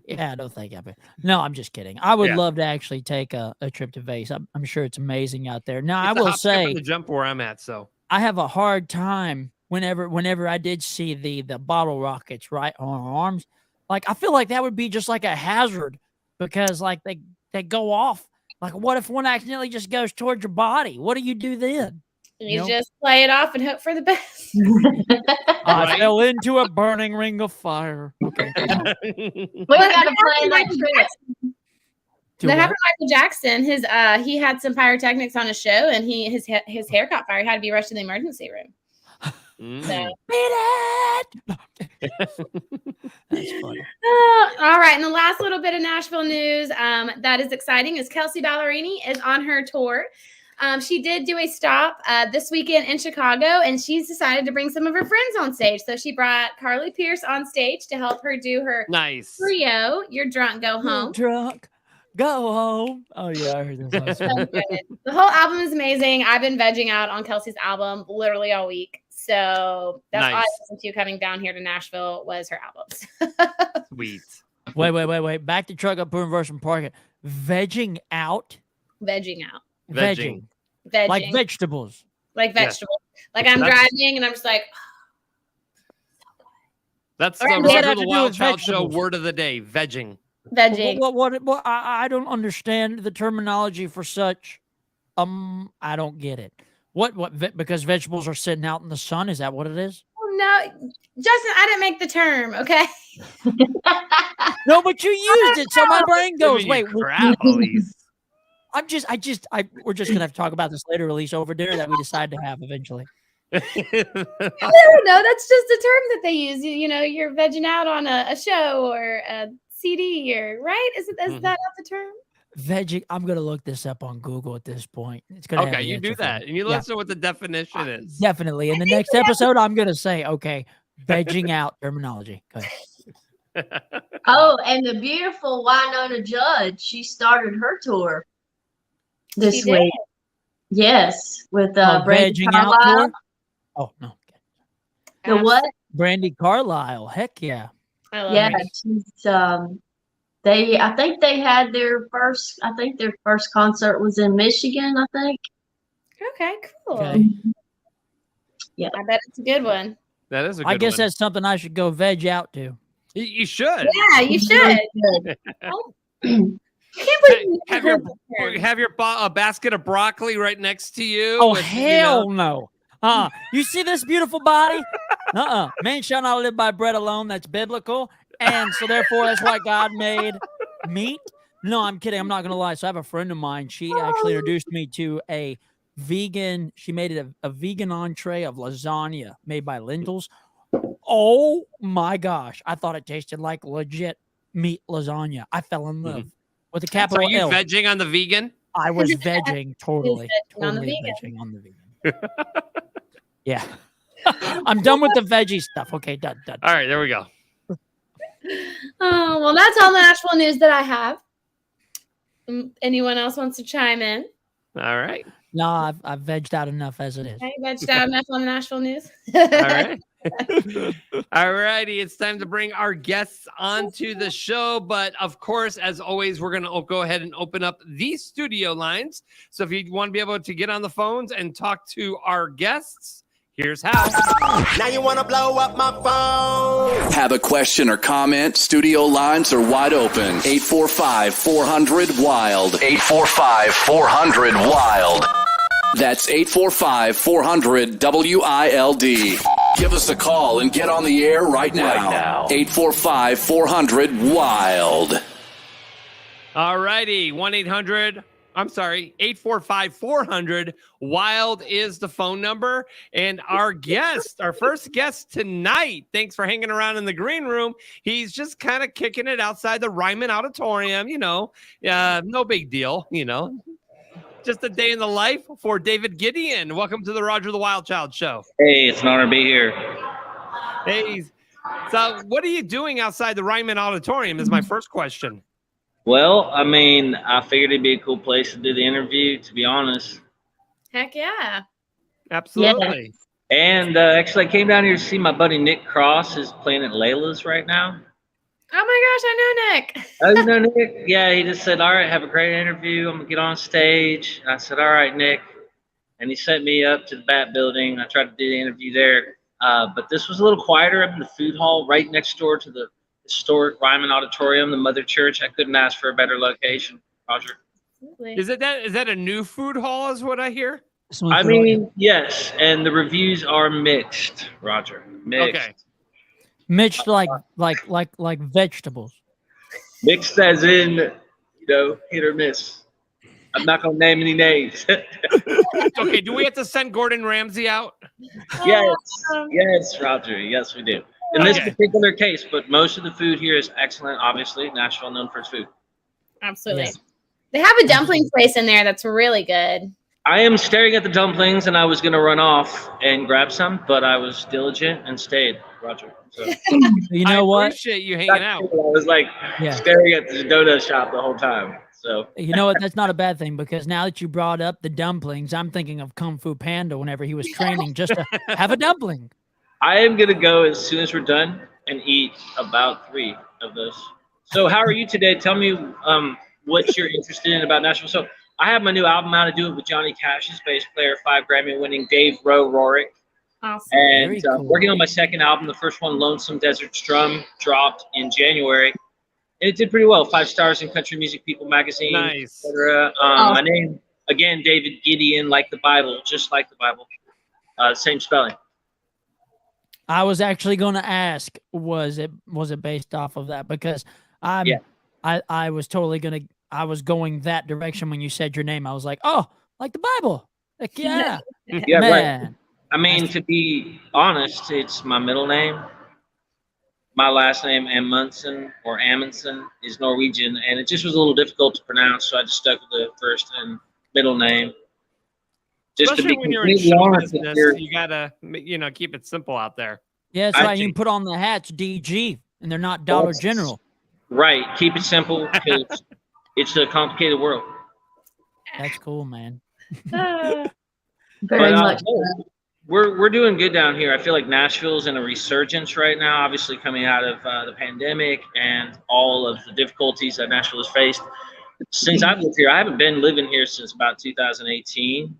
yeah, I don't think I. No, I'm just kidding. I would Yeah. love to actually take a trip to Vegas. I'm sure it's amazing out there. Now, It's I a will hop, skip, say, and a jump where I'm at. So I have a hard time whenever I did see the bottle rockets right on our arms. Like I feel like that would be just like a hazard because like they go off. Like what if one accidentally just goes towards your body? What do you do then? You just play it off and hope for the best. I fell into a burning ring of fire. Okay. We gotta plan that trip. That happened to Michael Jackson. He had some pyrotechnics on his show, and his hair caught fire. He had to be rushed to the emergency room. So. That's funny. All right, and the last little bit of Nashville news that is exciting is Kelsey Ballerini is on her tour. She did do a stop this weekend in Chicago, and she's decided to bring some of her friends on stage. So she brought Carly Pierce on stage to help her do her trio. You're drunk, go home. You're drunk. Go home. Oh, yeah, I heard this. The whole album is amazing. I've been vegging out on Kelsey's album literally all week. So that's all I listened to coming down here to Nashville was her albums. Sweet. Wait. Back to Truck Up Boom versus Park. Vegging out? Vegging out. Vegging. Like vegetables. Like vegetables. Yes. Like I'm driving and I'm just like. That's the Roger the Wild Child Show word of the day. Vegging. Vegging. What I don't understand the terminology for such. I don't get it. What? Because vegetables are sitting out in the sun? Is that what it is? Oh, no, Justin, I didn't make the term. Okay. No, but you used it, so my brain goes. Wait, Elise. we're just gonna have to talk about this later, Elise, over dinner that we decide to have eventually. I don't know. That's just a term that they use. You know, you're vegging out on a show or a CD, or right? Is that not the term? Vegging. I'm gonna look this up on Google at this point. It's gonna okay. You do that, and you let us know what the definition is. Definitely. In the next episode, I'm gonna say, okay, vegging out terminology. Go ahead. Oh, and the beautiful Winona Judge, she started her tour this week. Yes, with Brandy Carlisle. Oh no. The what? Brandy Carlisle. Heck yeah. I love her. She's I think they had their first concert was in Michigan, I think. Okay, cool. Okay. Yeah. I bet it's a good one. That is a good one. I guess that's something I should go veg out to. You should. Yeah, you should. Have your basket of broccoli right next to you. Oh, hell no. You see this beautiful body? Man shall not live by bread alone. That's biblical. And so therefore, that's why God made meat. No, I'm kidding. I'm not going to lie. So I have a friend of mine. She actually introduced me to a vegan. She made it a vegan entree of lasagna made by lentils. Oh my gosh. I thought it tasted like legit meat lasagna. I fell in love with a capital L. Are you vegging on the vegan? I was vegging totally vegging on the vegan. Yeah. I'm done with the veggie stuff. Okay, done. All right, there we go. Oh, well, that's all the Nashville news that I have. Anyone else wants to chime in? All right. No, I've vegged out enough as it is. I vegged out enough on the Nashville news. All right. All righty. It's time to bring our guests onto the show. But of course, as always, we're going to go ahead and open up these studio lines. So if you want to be able to get on the phones and talk to our guests, here's how. Now you want to blow up my phone. Have a question or comment? Studio lines are wide open. 845-400-WILD. 845-400-WILD. That's 845-400-WILD. Give us a call and get on the air right now. 845-400-WILD. All righty. 845-400-WILD is the phone number. And our first guest tonight, thanks for hanging around in the green room. He's just kind of kicking it outside the Ryman Auditorium, no big deal, Just a day in the life for David Gideon. Welcome to the Roger the Wild Child Show. Hey, it's an honor to be here. Hey, so what are you doing outside the Ryman Auditorium is my first question. Well, I figured it'd be a cool place to do the interview, to be honest. Heck yeah. Absolutely. Yeah. And actually, I came down here to see my buddy Nick Cross is playing at Layla's right now. Oh my gosh, I know Nick. Oh, you know Nick? Yeah, he just said, all right, have a great interview. I'm going to get on stage. I said, all right, Nick. And he sent me up to the Bat Building. I tried to do the interview there. But this was a little quieter up in the food hall right next door to the historic Ryman Auditorium, the Mother Church. I couldn't ask for a better location, Roger. Is that a new food hall is what I hear? I mean, yes, and the reviews are mixed, Roger. Mixed. Okay. Mixed like vegetables. Mixed as in, hit or miss. I'm not gonna name any names. Okay, do we have to send Gordon Ramsay out? Yes, Roger. Yes, we do. In this particular case, but most of the food here is excellent. Obviously, Nashville known for its food. Absolutely. Yes. They have a dumpling place in there that's really good. I am staring at the dumplings, and I was gonna run off and grab some, but I was diligent and stayed, Roger. So. You know what? I appreciate you hanging out. I was like staring at the donut shop the whole time. So you know what? That's not a bad thing, because now that you brought up the dumplings, I'm thinking of Kung Fu Panda whenever he was training just to have a dumpling. I am gonna go as soon as we're done and eat about 3 of those. So how are you today? Tell me what you're interested in about Nashville. So I have my new album out. I do it with Johnny Cash's bass player, 5 Grammy-winning Dave Rorick. Awesome. And working on my second album. The first one, Lonesome Desert Strum, dropped in January. And it did pretty well. 5 stars in Country Music People magazine. Nice. Etc. My name, again, David Gideon, like the Bible, just like the Bible. Same spelling. I was actually going to ask, was it based off of that? Because I was totally I was going that direction when you said your name. I was like, oh, like the Bible. Like, yeah. Yeah, man. right. I mean, to be honest, it's my middle name. My last name, Amundsen or Amundsen, is Norwegian, and it just was a little difficult to pronounce, so I just stuck with the first and middle name. Just Especially to be when you're in completely show honest, business, you gotta, keep it simple out there. Yeah, that's right. You can put on the hats DG, and they're not Dollar General. Right. Keep it simple, because it's a complicated world. That's cool, man. Very much. We're doing good down here. I feel like Nashville's in a resurgence right now, obviously coming out of the pandemic and all of the difficulties that Nashville has faced. Since I've lived here, I haven't been living here since about 2018.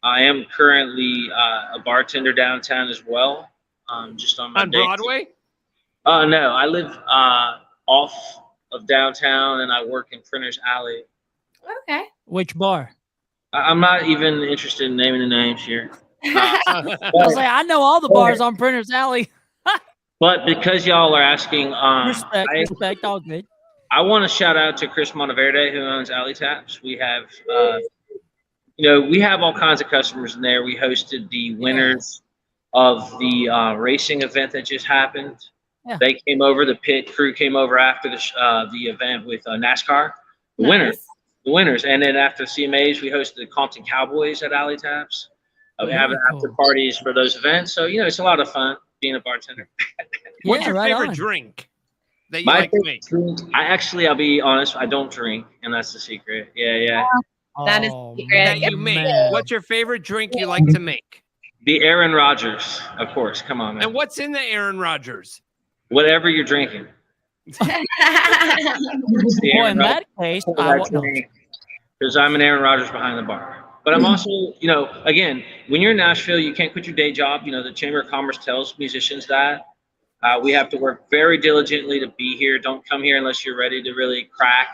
I am currently a bartender downtown as well, just on my On Broadway? No, I live off of downtown, and I work in Printer's Alley. Okay. Which bar? I'm not even interested in naming the names here. I was like, I know all the bars on Printer's Alley. But because y'all are asking, respect, all good. I want to shout out to Chris Monteverde, who owns Alley Taps. We have, we have all kinds of customers in there. We hosted the winners of the racing event that just happened. Yeah. They came over. The pit crew came over after the event with NASCAR. The winners. And then after CMAs, we hosted the Compton Cowboys at Alley Taps. We have after parties for those events. So, it's a lot of fun being a bartender. What's your favorite drink that you like to make? I'll be honest, I don't drink, and that's the secret. Yeah. That is the secret. That you make. Man. What's your favorite drink you like to make? The Aaron Rodgers, of course. Come on, man. And what's in the Aaron Rodgers? Whatever you're drinking. Boy, in that case, because I'm an Aaron Rodgers behind the bar. But I'm also, again, when you're in Nashville, you can't quit your day job. The Chamber of Commerce tells musicians that. We have to work very diligently to be here. Don't come here unless you're ready to really crack.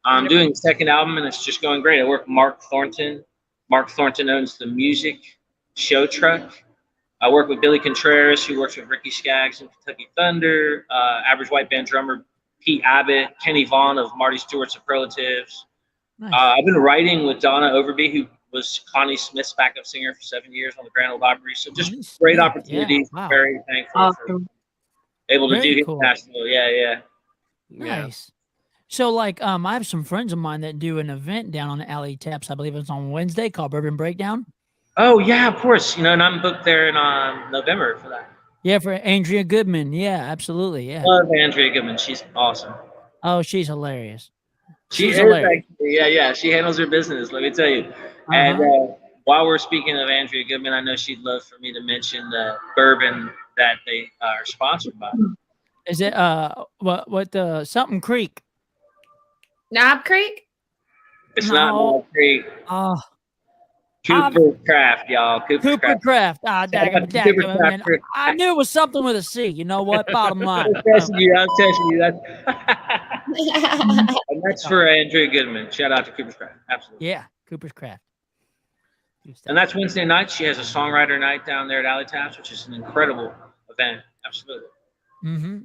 I'm doing the second album, and it's just going great. I work with Mark Thornton. Mark Thornton owns the Music Show Truck. I work with Billy Contreras, who works with Ricky Skaggs and Kentucky Thunder. Average White Band drummer Pete Abbott. Kenny Vaughn of Marty Stewart's Superlatives. Nice. I've been writing with Donna Overby, who was Connie Smith's backup singer for 7 years on the Grand Ole Opry. So just great opportunities. Yeah, wow. Very thankful for able to do cool. Nashville. Yeah. Nice. So I have some friends of mine that do an event down on Alley Taps. I believe it's on Wednesday called Bourbon Breakdown. Oh yeah, of course. And I'm booked there in November for that. Yeah, for Andrea Goodman. Yeah, absolutely. Yeah. Love Andrea Goodman. She's awesome. Oh, she's hilarious. She's hilarious. Actually, yeah. She handles her business, let me tell you. And while we're speaking of Andrea Goodman, I know she'd love for me to mention the bourbon that they are sponsored by. Is it something Creek? Knob Creek? It's not Knob Creek. Cooper Craft, y'all. Cooper Craft. I knew it was something with a C. You know what? Bottom line. I'm testing you. And that's for Andrea Goodman. Shout out to Cooper's Craft. Absolutely. Yeah, Cooper's Craft. And that's Wednesday night. She has a songwriter night down there at Alley Taps, which is an incredible event. Absolutely. Mm-hmm.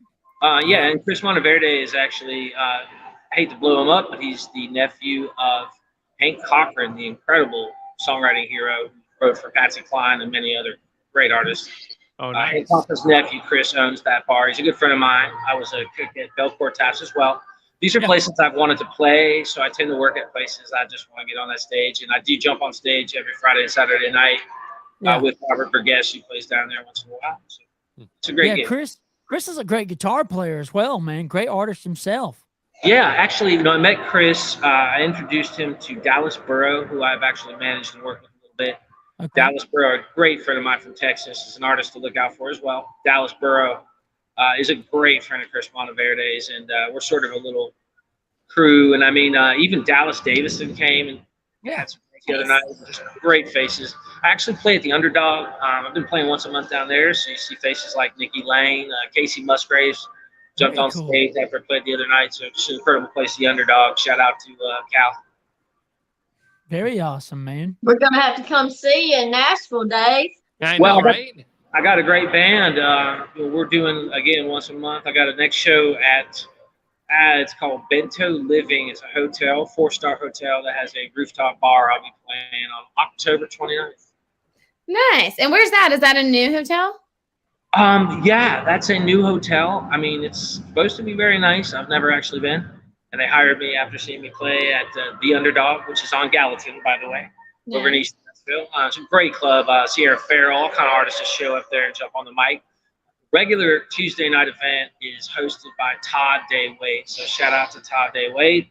Yeah, and Chris Monteverde is actually, I hate to blow him up, but he's the nephew of Hank Cochran, the incredible songwriting hero who wrote for Patsy Cline and many other great artists. Oh, nice. Hank Cochran's nephew, Chris, owns that bar. He's a good friend of mine. I was a cook at Belcourt Taps as well. These are places I've wanted to play, so I tend to work at places I just want to get on that stage. And I do jump on stage every Friday and Saturday night with Robert Burgess, who plays down there once in a while. So it's a great gig. Chris is a great guitar player as well, man. Great artist himself. Yeah, actually, I met Chris. I introduced him to Dallas Burrow, who I've actually managed to work with a little bit. Okay. Dallas Burrow, a great friend of mine from Texas, is an artist to look out for as well. Dallas Burrow is a great friend of Chris Monteverde's, and we're sort of a little crew. And I mean, even Dallas Davison came and had some the other night. Just great faces. I actually play at the Underdog. I've been playing once a month down there, so you see faces like Nikki Lane, Casey Musgraves jumped on stage after I played the other night. So it's an incredible place, the Underdog. Shout out to Cal. Very awesome, man. We're gonna have to come see you in Nashville, Dave. I know, right? I got a great band. We're doing again once a month. I got a next show at it's called Bento Living. It's a hotel, 4-star hotel that has a rooftop bar. I'll be playing on October 29th. Nice. And where's that? Is that a new hotel? Yeah, that's a new hotel. I mean, it's supposed to be very nice. I've never actually been. And they hired me after seeing me play at the Underdog, which is on Gallatin, by the way, over in East Nashville. It's a great club. Sierra Farrell, all kind of artists just show up there and jump on the mic. Regular Tuesday night event is hosted by Todd Day Wade. So shout out to Todd Day Wade.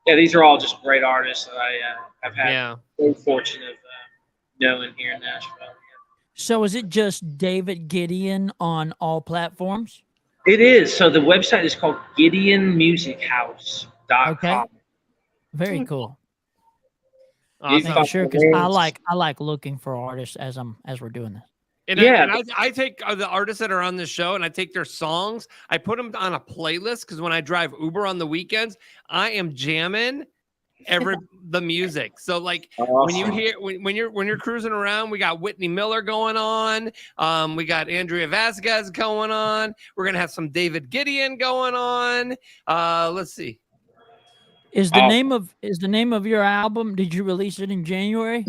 Yeah, these are all just great artists that I have had great fortune of knowing here in Nashville. So is it just David Gideon on all platforms? It is. So the website is called GideonMusicHouse.com. Okay. Very cool. Awesome. Sure, because I like looking for artists as we're doing this. And I take the artists that are on the show and I take their songs. I put them on a playlist because when I drive Uber on the weekends, I am jamming the music. So like when you hear when you're cruising around, we got Whitney Miller going on. We got Andrea Vasquez going on. We're gonna have some David Gideon going on. Let's see. Is the name of your album? Did you release it in January?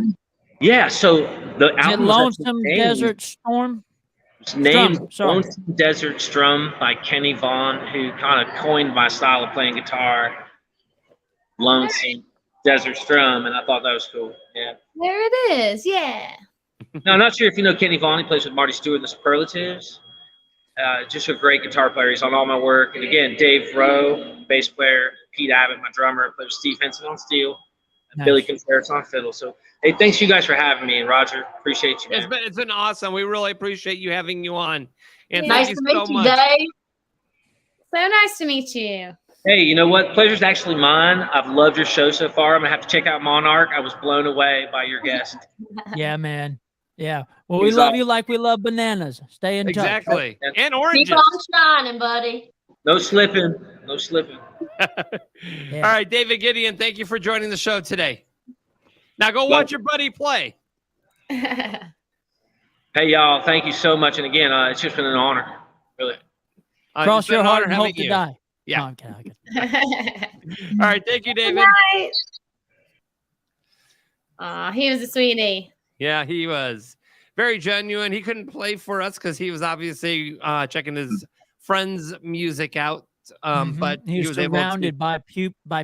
Yeah, so the album Lonesome Desert Storm. It's named Lonesome Desert Strum by Kenny Vaughn, who kind of coined my style of playing guitar. Lonesome Desert Strum, and I thought that was cool. Yeah. There it is. Yeah. Now, I'm not sure if you know Kenny Vaughn. He plays with Marty Stewart and the Superlatives. Just a great guitar player. He's on all my work. And again, Dave Rowe, bass player. Pete Abbott, my drummer. Plays with Steve Henson on steel. And Billy Contreras on fiddle. So, hey, thanks you guys for having me. And Roger, appreciate you, man. It's been awesome. We really appreciate you having you on. And nice to meet you, Dave. So nice to meet you. Hey, you know what? Pleasure's actually mine. I've loved your show so far. I'm going to have to check out Monarch. I was blown away by your guest. Yeah, man. Yeah. Well, we love you like we love bananas. Stay in touch. Exactly. And oranges. Keep on shining, buddy. No slipping. No slipping. All right, David Gideon, thank you for joining the show today. Now go watch your buddy play. Hey, y'all. Thank you so much. And again, it's just been an honor. Really. Cross your heart and hope to die. Yeah. No, I'm kidding. All right. Thank you, David. He was a sweetie. Yeah, he was very genuine. He couldn't play for us because he was obviously checking his friends' music out. But he was surrounded by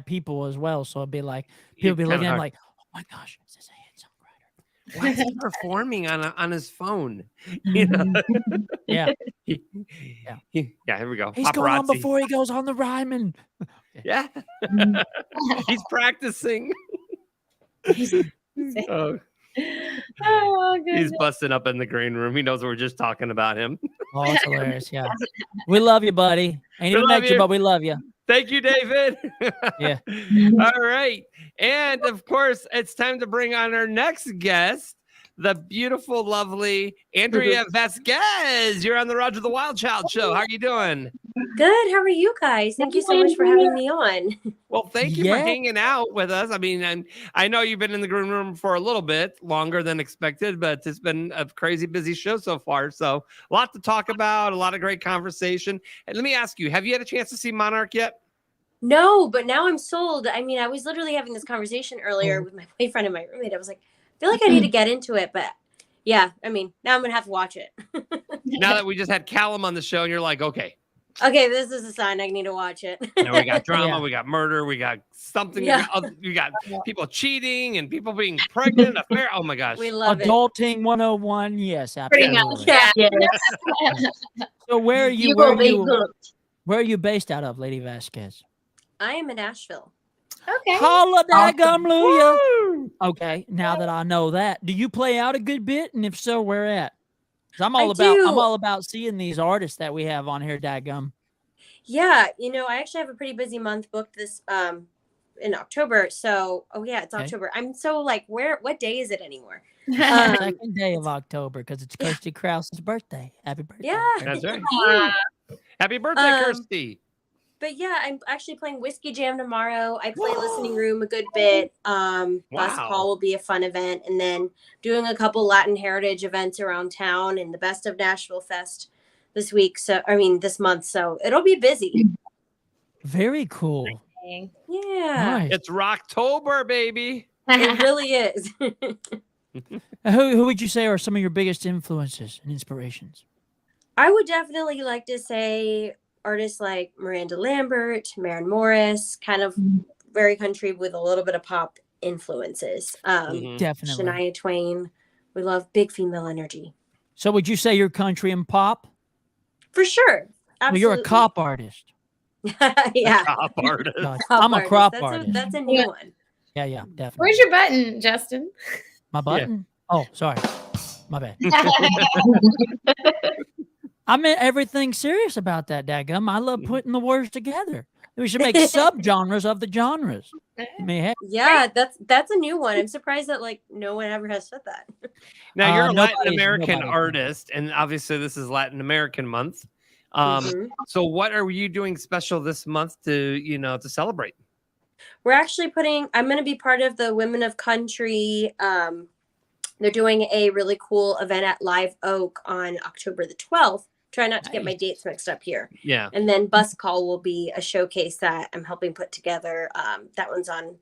people as well. So it'd be like, people be looking at him like, oh my gosh, is this a hit songwriter? Why is he performing on his phone? You know? Yeah. Yeah, here we go. He's going on before he goes on the rhyming. Yeah. He's practicing. He's busting up in the green room. He knows we're just talking about him. Oh, it's hilarious. Yeah. We love you, buddy. Ain't even met you, but we love you. Thank you, David. Yeah. All right. And of course, it's time to bring on our next guest, the beautiful, lovely Andrea Vasquez. You're on the Roger the Wild Child show. How are you doing? Good. How are you guys? Thank you so much for having me on. Well, thank you for hanging out with us. I mean, and I know you've been in the green room for a little bit longer than expected, but it's been a crazy busy show so far. So a lot to talk about, a lot of great conversation. And let me ask you, have you had a chance to see Monarch yet? No, but now I'm sold. I mean, I was literally having this conversation earlier with my boyfriend and my roommate. I was like, I feel like I need to get into it, but yeah, I mean, now I'm going to have to watch it. Now that we just had Callum on the show and you're like, okay, this is a sign I need to watch it. now we got drama, we got murder, we got something, we got people cheating and people being pregnant, affair. Oh my gosh. We love Adulting 101. Yes, Pretty absolutely. much. Yeah. So where are you? Where are you based out of, Lady Vasquez? I am in Nashville. Okay. Hallelujah. Okay, now that I know that, do you play out a good bit? And if so, where at? 'Cause I'm all about seeing these artists that we have on here, dadgum. Yeah, I actually have a pretty busy month booked this in October. So, it's October. I'm so like, what day is it anymore? Second day of October, because it's Kirsty Krause's birthday. Happy birthday. Yeah. That's right. Happy birthday, Kirsty. But yeah, I'm actually playing Whiskey Jam tomorrow. I play Listening Room a good bit. Bus Call will be a fun event. And then doing a couple Latin Heritage events around town and the Best of Nashville Fest this month. So it'll be busy. Very cool. Yeah. Nice. It's Rocktober, baby. It really is. Who would you say are some of your biggest influences and inspirations? I would definitely like to say artists like Miranda Lambert, Maren Morris, kind of very country with a little bit of pop influences. Definitely. Shania Twain. We love big female energy. So would you say you're country and pop? For sure. Absolutely. Well, you're a cop artist. Yeah. Cop artist. I'm a crop artist. That's a new one. Yeah, definitely. Where's your button, Justin? My button? Yeah. Oh, sorry. My bad. I meant everything serious about that, dadgum. I love putting the words together. We should make subgenres of the genres. Yeah, that's a new one. I'm surprised that no one ever has said that. Now you're a Latin American artist, and obviously this is Latin American month. So what are you doing special this month to celebrate? We're actually I'm going to be part of the Women of Country. They're doing a really cool event at Live Oak on October the 12th. Try not to get my dates mixed up here. Yeah. And then Bus Call will be a showcase that I'm helping put together. That one's on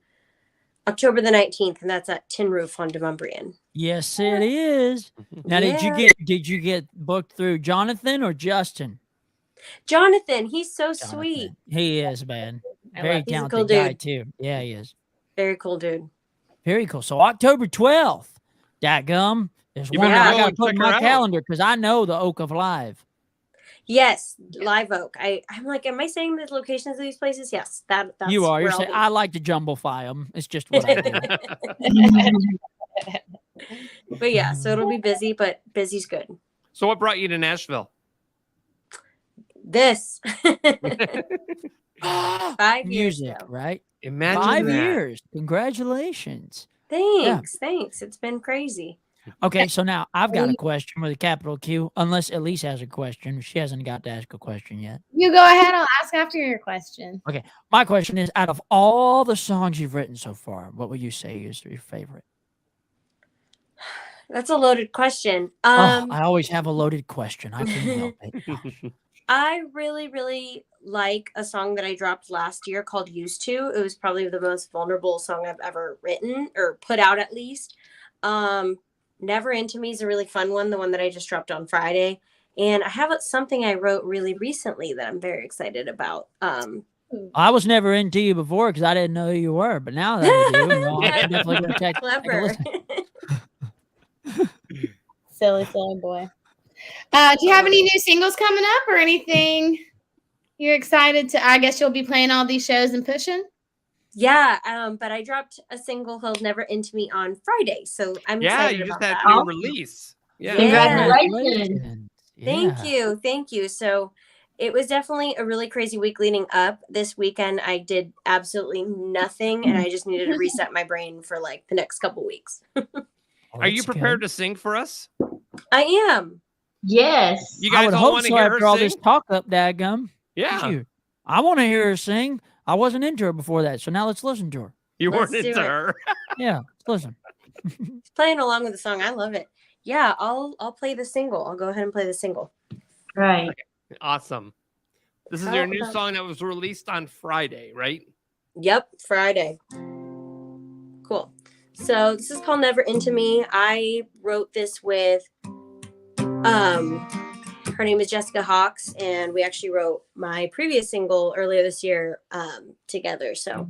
October the 19th, and that's at Tin Roof on Demumbrian. Yes, it is. Now, did you get booked through Jonathan or Justin? Jonathan, he's so sweet. He is, man. Very talented cool guy dude. too. Yeah, he is. Very cool dude. Very cool. So October 12th, dadgum. There's one I got to put in my calendar because I know the Oak of Live. Yes, Live Oak. I'm like, am I saying the locations of these places? Yes, that's you are. where You're saying, I like to jumblify them. It's just what I do. But yeah, so it'll be busy, but busy's good. So what brought you to Nashville? This 5 years music, ago. right? Imagine 5 that. years. Congratulations. Thanks. It's been crazy. Okay, so now I've got a question with a capital Q, unless Elise has a question. She hasn't got to ask a question yet. You go ahead. I'll ask after your question. Okay, my question is, out of all the songs you've written so far, what would you say is your favorite? That's a loaded question. I always have a loaded question. I can't help it. Gosh. I really, really like a song that I dropped last year called Used To. It was probably the most vulnerable song I've ever written or put out, at least. Never Into Me is a really fun one, the one that I just dropped on Friday. And I have something I wrote really recently that I'm very excited about. I was never into you before because I didn't know who you were, but now that I do, I'm definitely going to check. Clever. Silly boy. Do you have any new singles coming up or anything you're excited to? I guess you'll be playing all these shows and pushing. Yeah, but I dropped a single called Never Into Me on Friday, so I'm excited you just about had that. a new release. Yeah. Congratulations. Thank you. So it was definitely a really crazy week leading up. This weekend I did absolutely nothing, and I just needed to reset my brain for the next couple weeks. Are you prepared to sing for us? I am. Yes. You guys I would all hope want to so hear after her all sing? this talk up, dadgum. Yeah. I want to hear her sing. I wasn't into her before that, so now let's listen to her. You Let's weren't do into it. her. Yeah, let's listen. Playing along with the song. I love it. Yeah, I'll play the single. I'll go ahead and play the single. Right. Awesome. This is How your new about- song that was released on Friday, right? Yep, Friday. Cool. So this is called Never Into Me. I wrote this with her name is Jessica Hawks, and we actually wrote my previous single earlier this year together. So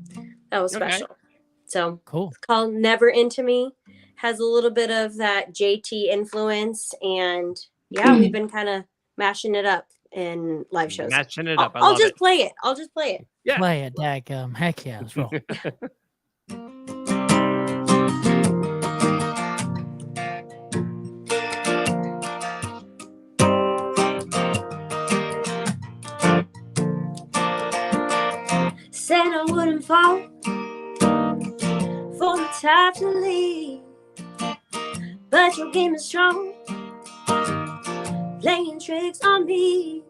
that was Okay. special. So Cool. it's called Never Into Me. Has a little bit of that JT influence, and yeah, we've been kind of mashing it up in live shows. Matching it up. I I'll love just it. play it. I'll just play it. Yeah. Play it, dadgum. Heck yeah, let's roll. Said I wouldn't fall for the time to leave, but your game is strong, playing tricks on me.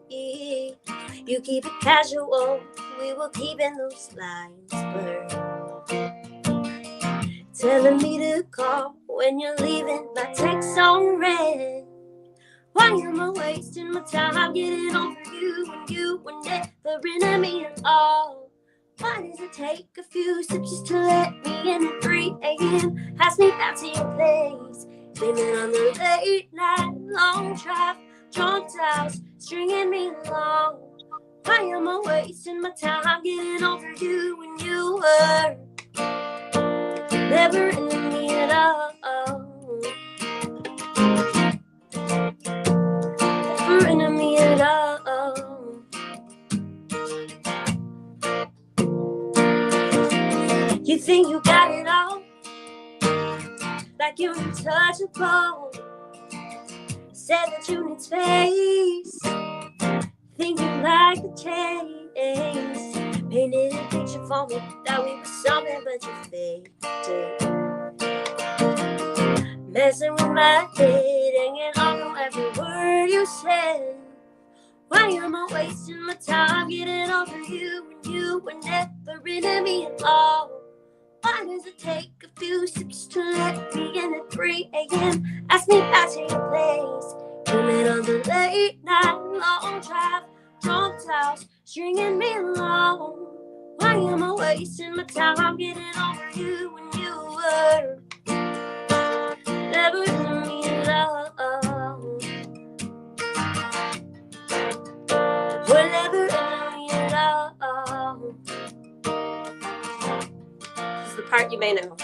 You keep it casual, we will keep in those lines blurred, telling me to call when you're leaving, my text on red. Why am I wasting my time getting over you when you were never into me at all? Why does it take a few sips just to let me in at 3 a.m.? Ask me back to your place, blaming on the late night, long drive, drunk house, stringing me along. Why am I wasting my time getting over you when you were never into me at all? Never into me at all. You think you got it all, like you're untouchable. Said that you need space, think you like the chase. Painted a picture for me that we were something, but you faked it. Messing with my head, hanging on every word you said. Why am I wasting my time getting over you when you were never into me at all? Why does it take a few sips to let me in at 3 a.m.? Ask me back to your place, coming on the late night, long drive, drunk house, stringing me along. Why am I wasting my time getting over you when you were never into me at all? Were never into me at all. This is the part you may know.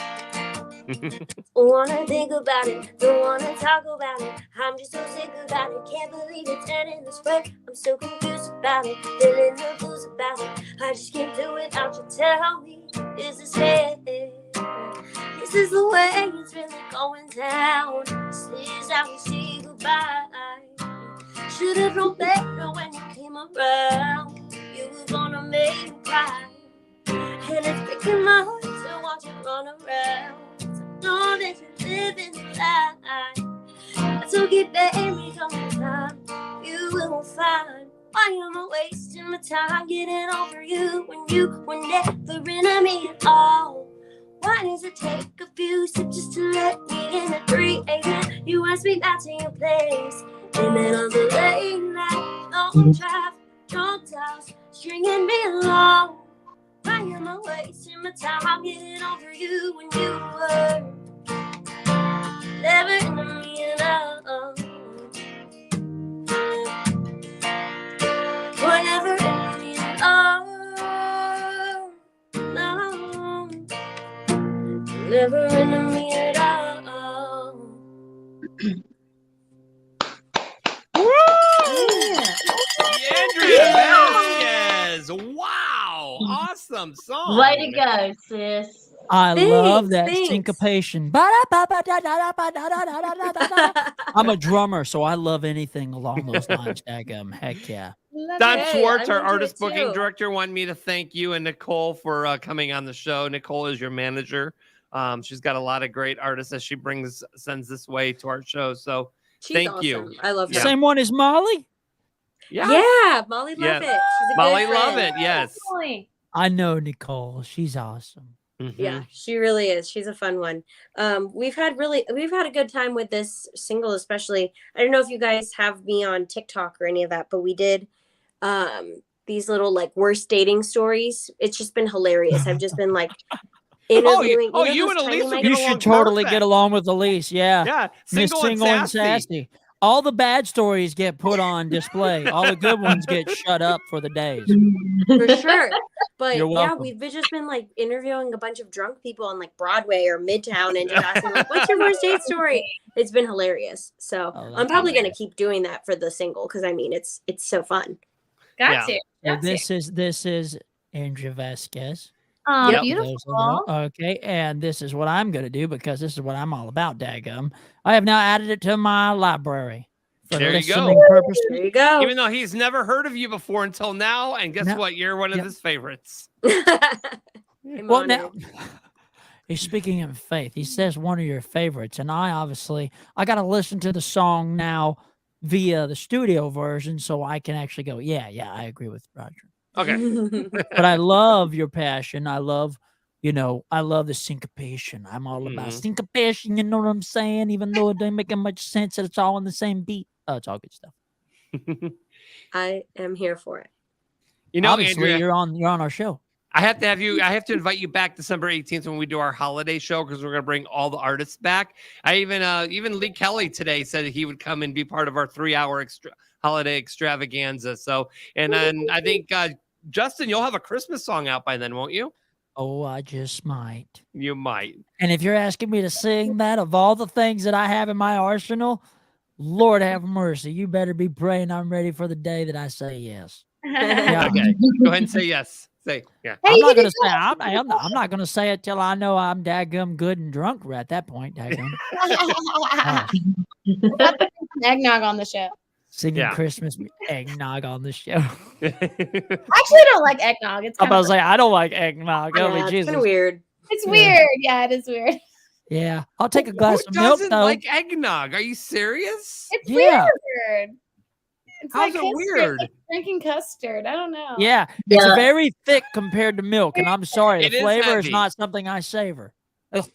Wanna think about it, don't wanna talk about it. I'm just so sick about it, can't believe it's ending this way. I'm so confused about it, feeling the blues about it. I just can't do it without you. Tell me, is this it? This is the way it's really going down. This is how we say goodbye. Should've known better when you came around. You were gonna make me cry, and it's breaking my heart to watch you run around. Know that you're living the lie. So keep baby coming time, you will find. Why am I wasting my time getting over you when you were never into me at all? Why does it take a few sips just to let me in at 3 a.m.? You asked me back to your place, blaming on the late night, long drive, drunk house, stringing me along. Why am I wasting my time getting over you when you were never into me at all? Were never into me at all. No, never into me at all. Andrea Vasquez. Wow. Awesome song. Way to go, sis. I love that thanks. syncopation. I'm a drummer, so I love anything along those lines. Daggum, heck yeah. Don Hey, Schwartz, I'm our into artist it booking too. director, wanted me to thank you and Nicole for coming on the show. Nicole is your manager. She's got a lot of great artists that she sends this way to our show. So She's thank awesome. you. I love her. Same one as Molly? Yeah. Yeah, Molly Yeah. Lovett. She's a Molly good friend. Lovett, yes. Definitely. I know Nicole. She's awesome. Yeah, she really is. She's a fun one. We've had a good time with this single, especially. I don't know if you guys have me on TikTok or any of that, but we did these little like worst dating stories. It's just been hilarious. I've just been like interviewing. You and Elise You should totally get along with Elise. Yeah. Yeah. Miss Single and sassy. All the bad stories get put on display. All the good ones get shut up for the days. For sure. But You're yeah, welcome. we've just been like interviewing a bunch of drunk people on like Broadway or Midtown and just asking like, what's your worst date story? It's been hilarious. So I'm probably going to keep doing that for the single. Cause I mean, it's so fun. Got to. So this is Andrea Vasquez. Oh, beautiful. Okay, and this is what I'm going to do because this is what I'm all about, daggum. I have now added it to my library for There you listening go. purposes. There you go. Even though he's never heard of you before until now, and guess what? You're one of his favorites. Well, now he's speaking in faith. He says one of your favorites, and I got to listen to the song now via the studio version so I can actually go, yeah, I agree with Roger. Okay. But I love your passion. I love the syncopation. I'm all about syncopation. You know what I'm saying? Even though it doesn't make much sense that it's all on the same beat. Oh, it's all good stuff. I am here for it. You know, obviously, Andrea, you're on our show. I have to invite you back December 18th when we do our holiday show because we're going to bring all the artists back. I even Lee Kelly today said that he would come and be part of our 3-hour holiday extravaganza. So, and then I think Justin, you'll have a Christmas song out by then, won't you? Oh, I just might. You might. And if you're asking me to sing that, of all the things that I have in my arsenal, Lord have mercy. You better be praying I'm ready for the day that I say yes. Yeah. Okay, go ahead and say yes. Say yeah. I'm not gonna say I'm not gonna say it till I know I'm dadgum good and drunk. At that point, dadgum. Eggnog on the show. Singing Christmas eggnog on the show. I actually don't like eggnog. It's I'm kind about of to say I don't like eggnog. Yeah, Oh, it's Jesus. kind of weird. It's weird. Yeah, it is weird. Yeah, I'll take a glass Who of milk doesn't though. like eggnog? Are you serious? It's Yeah. weird. It's How's like it custard. weird? It's like drinking custard. I don't know. Yeah, it's very thick compared to milk, and I'm sorry, It the is flavor is heavy. not something I savor. Ugh.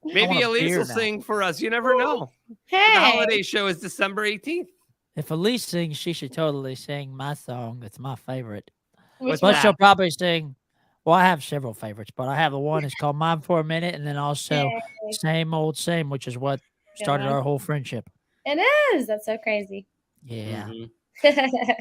Maybe Elise will sing for us. You never know. Hey. The holiday show is December 18th. If Elise sings, she should totally sing my song. It's my favorite. What's But that? she'll probably sing. Well, I have several favorites, but I have the one that's called Mine for a Minute, and then also Same Old Same, which is what started our whole friendship. It is. That's so crazy. Yeah.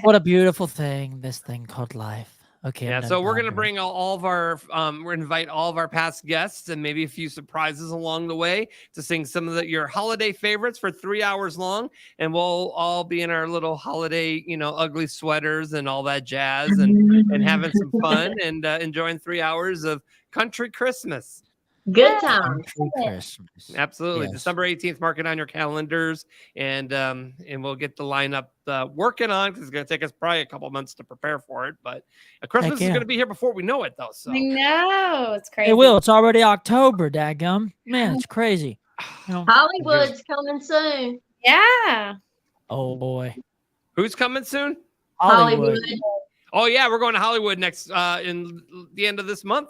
What a beautiful thing, this thing called life. Okay. Yeah, so we're gonna bring all of our we're gonna invite all of our past guests and maybe a few surprises along the way to sing some of your holiday favorites for 3 hours long, and we'll all be in our little holiday, ugly sweaters and all that jazz, and having some fun and enjoying 3 hours of country Christmas. Good time. Christmas. Absolutely. Yes. December 18th, mark it on your calendars, and we'll get the lineup working on, because it's going to take us probably a couple months to prepare for it. But Christmas is going to be here before we know it, though. So I know. It's crazy. It will. It's already October, dadgum. Man, it's crazy. Hollywood's coming soon. Yeah. Oh, boy. Who's coming soon? Hollywood. Oh, yeah. We're going to Hollywood next in the end of this month.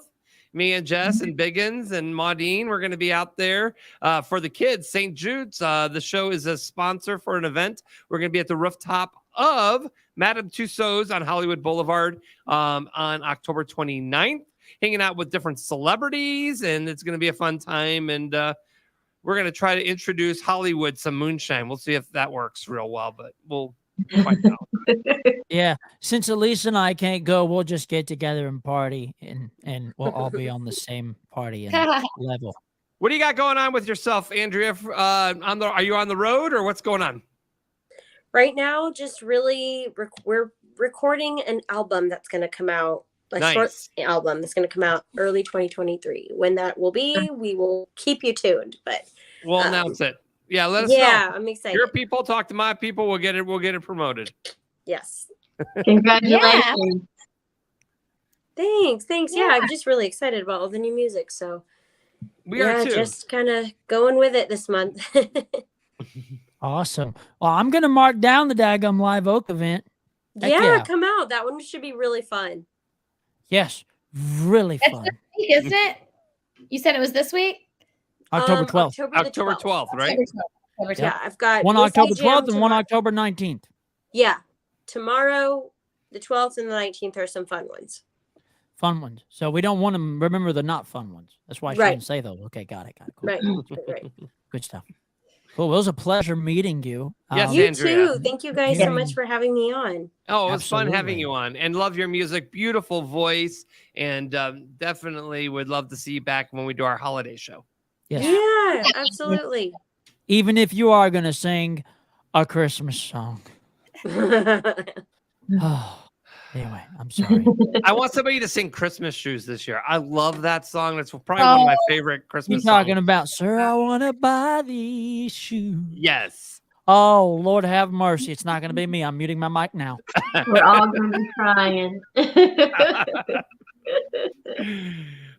Me and Jess and Biggins and Maudine, we're going to be out there for the kids. St. Jude's, the show is a sponsor for an event. We're going to be at the rooftop of Madame Tussauds on Hollywood Boulevard on October 29th, hanging out with different celebrities, and it's going to be a fun time. And we're going to try to introduce Hollywood some moonshine. We'll see if that works real well, but we'll find out. Yeah, since Elise and I can't go, we'll just get together and party, and we'll all be on the same party and level. What do you got going on with yourself, Andrea? Are you on the road, or what's going on? Right now, just really, we're recording an album that's going to come out, a short album that's going to come out early 2023. When that will be, we will keep you tuned. But we'll announce it. Yeah, let us know. Yeah, I'm excited. Your people talk to my people. We'll get it promoted. Yes. Congratulations. Thanks. Yeah, I'm just really excited about all the new music. So we are too. Just kind of going with it this month. Awesome. Well, I'm gonna mark down the daggum Live Oak event. Yeah, come out. That one should be really fun. Yes, really It's fun. this week, isn't it? You said it was this week? October 12th. October 12th, right? October 12th. Yeah, I've got One Whiskey October Jam 12th and one tomorrow. October 19th. Yeah, tomorrow, the 12th and the 19th are some fun ones. Fun ones. So we don't want to remember the not fun ones. That's why I Right. shouldn't say those. Okay, got it. Cool. Right. Good stuff. Cool. Well, it was a pleasure meeting you. Yes, You Andrea. too. Thank you guys so much for having me on. Oh, it was fun having Absolutely. you on, and love your music, beautiful voice, and definitely would love to see you back when we do our holiday show. Yes. Yeah, absolutely. Even if you are going to sing a Christmas song. Oh, anyway, I'm sorry. I want somebody to sing Christmas Shoes this year. I love that song. That's probably one of my favorite Christmas You're talking songs. about, sir, I want to buy these shoes. Yes. Oh, Lord have mercy. It's not going to be me. I'm muting my mic now. We're all going to be crying.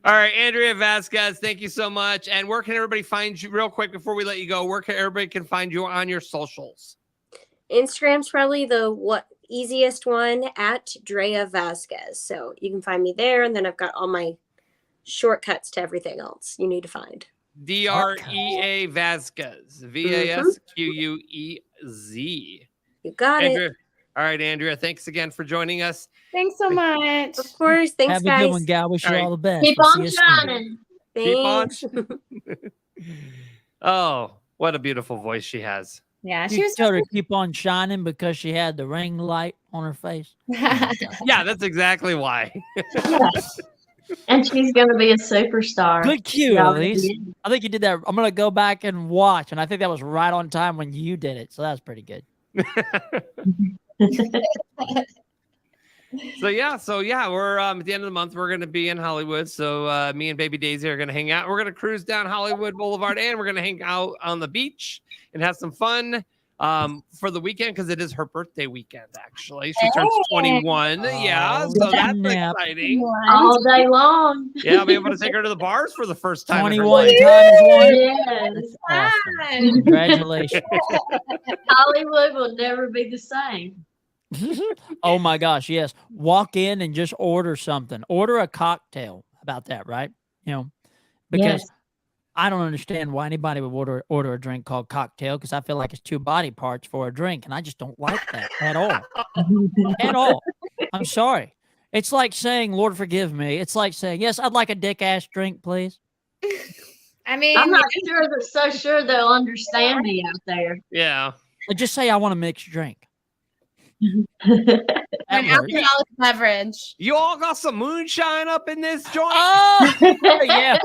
All right, Andrea Vasquez, thank you so much. And where can everybody find you, real quick, before we let you go? Where can everybody can find you on your socials? Instagram's probably the easiest one, at Drea Vasquez. So you can find me there, and then I've got all my shortcuts to everything else you need to find. DREA Vasquez, VASQUEZ. You got Andrea. it. All right, Andrea, thanks again for joining us. Thanks so much. Of course. Thanks, Have a guys. good one, gal. Wish you all the best. Keep We'll see on you soon. shining. Keep on. Thanks. Oh, what a beautiful voice she has. Yeah, she You was. told her to keep on shining because she had the ring light on her face. Yeah, that's exactly why. And she's going to be a superstar. Good cue, Yeah, Elise. yeah. I think you did that. I'm going to go back and watch, and I think that was right on time when you did it. So that was pretty good. So yeah, we're at the end of the month. We're going to be in Hollywood. So me and Baby Daisy are going to hang out. We're going to cruise down Hollywood Boulevard, and we're going to hang out on the beach and have some fun for the weekend, because it is her birthday weekend. Actually, she turns 21. Yeah, Oh, so that's snap. exciting. All day long. Yeah, I'll be able to take her to the bars for the first time. in her 21 life. times one. Yes. That's awesome. Congratulations. Hollywood will never be the same. Oh my gosh, yes. Walk in and just order something. Order a cocktail. How about that, right? You know, because Yes. I don't understand why anybody would order a drink called cocktail, because I feel like it's two body parts for a drink, and I just don't like that at all. At all. I'm sorry. It's like saying, Lord forgive me. It's like saying, yes, I'd like a dick ass drink, please. I mean, I'm not so sure they'll understand me out there. Yeah. Or just say I want a mixed drink. an That works. alcoholic beverage. You all got some moonshine up in this joint? Oh, yeah.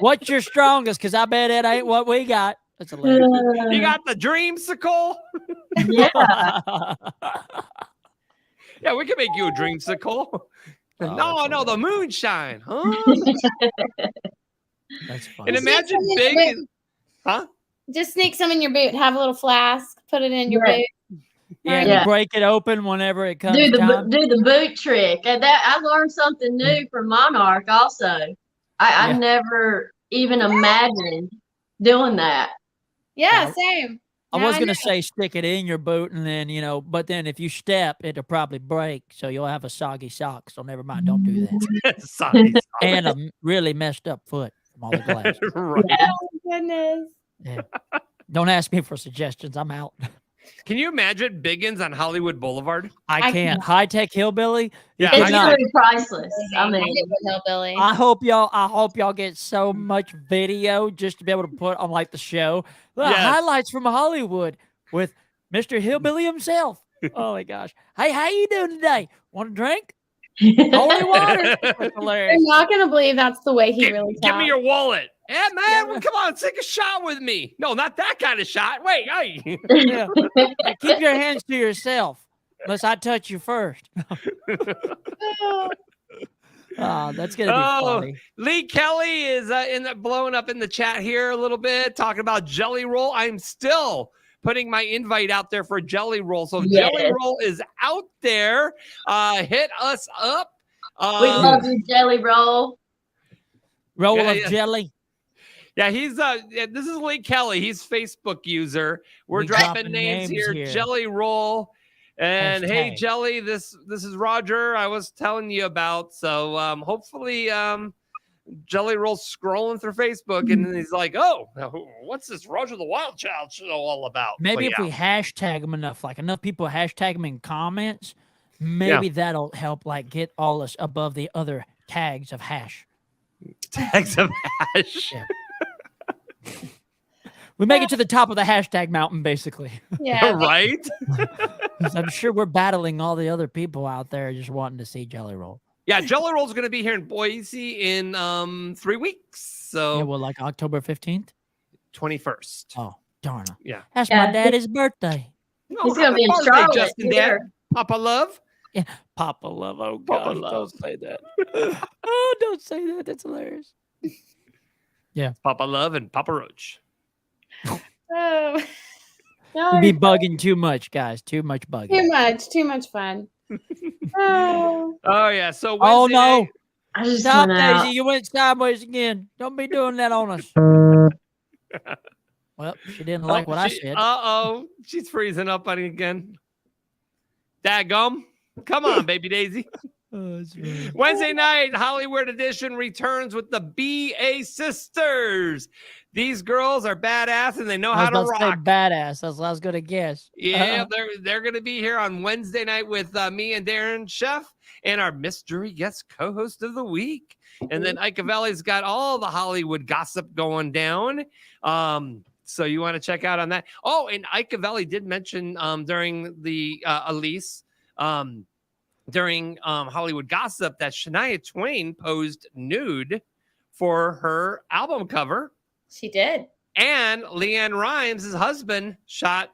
What's your strongest? Because I bet it ain't what we got. That's hilarious. You got the dreamsicle? Yeah. Yeah, we can make you a dreamsicle. No, the moonshine, huh? That's funny. And imagine Sneak some in big, your boot. huh? Just sneak some in your boot. Have a little flask. Put it in your Yeah. boot. Yeah, Yeah. you break it open whenever it comes do time. the boot trick, and that I learned something new from Monarch. Also, I Yeah. never even imagined doing that. Yeah, Yeah. same. I Now was going know. to say stick it in your boot and then, but then if you step, it'll probably break. So you'll have a soggy sock. So never mind. Don't do that. Sorry. And a really messed up foot from all the glass. Right. Oh, goodness. Yeah. Don't ask me for suggestions. I'm out. Can you imagine Biggins on Hollywood Boulevard? I can't. High tech hillbilly. Yeah, It's cannot. really priceless. I mean, Hillbilly. I hope y'all get so much video just to be able to put on like the show. The Yes. highlights from Hollywood with Mr. Hillbilly himself. Oh my gosh. Hey, how you doing today? Want a drink? Holy water. That's hilarious. I'm not gonna believe that's the way he Give, really give me talks. your wallet. Yeah, man, well, come on, take a shot with me. No, not that kind of shot. Wait, hey. Yeah. Hey, keep your hands to yourself unless I touch you first. Oh, that's gonna be funny. Lee Kelly is blowing up in the chat here a little bit, talking about Jelly Roll. I'm still putting my invite out there for Jelly Roll. So if Yes. Jelly Roll is out there, hit us up. we love you, Jelly Roll. Roll Yeah, of yeah. jelly. Yeah, he's this is Lee Kelly. He's Facebook user. We're We dropping dropping names names here. here. Jelly Roll. And hey, Hashtag. Jelly, this is Roger. I was telling you about. So hopefully, Jelly Roll's scrolling through Facebook, and then he's like, "Oh, what's this Roger the Wild Child show all about?" Maybe But if we hashtag them enough, like enough people hashtag them in comments, maybe that'll help like get all us above the other tags of hash. Tags of hash. Yeah. We make it to the top of the hashtag mountain, basically. Yeah. Right? 'Cause I'm sure we're battling all the other people out there just wanting to see Jelly Roll. Yeah, Jelly Roll's going to be here in Boise in 3 weeks. So Yeah, well, like October 15th? 21st. Oh, darn it. Yeah. That's Yeah. my daddy's birthday. He's gonna be in Happy birthday, Charlotte. Justin, Dad. Here. Papa Love. Yeah, Papa Love. Oh, Papa gosh, Love. don't say that. Oh, don't say that. That's hilarious. Yeah. Papa Love and Papa Roach. Oh. We be bugging too much, guys. Too much bugging. Too much fun. Oh. Oh, yeah. So Oh, Wednesday no. night- I just Stop, went out. Daisy. You went sideways again. Don't be doing that on us. Well, she didn't like what I said. Uh-oh. She's freezing up on it again. Daggum. Come on, baby Daisy. Wednesday night, Hollywood Edition returns with the BA Sisters. These girls are badass and they know I how was to about to say rock. badass. That's what I was going to guess. Yeah, they're going to be here on Wednesday night with me and Darren Chef and our mystery guest co-host of the week. And then Ike Valley's got all the Hollywood gossip going down. So you want to check out on that. Oh, and Ike Valley did mention during the Elise, during Hollywood Gossip that Shania Twain posed nude for her album cover. She did. And Leanne Rimes' husband shot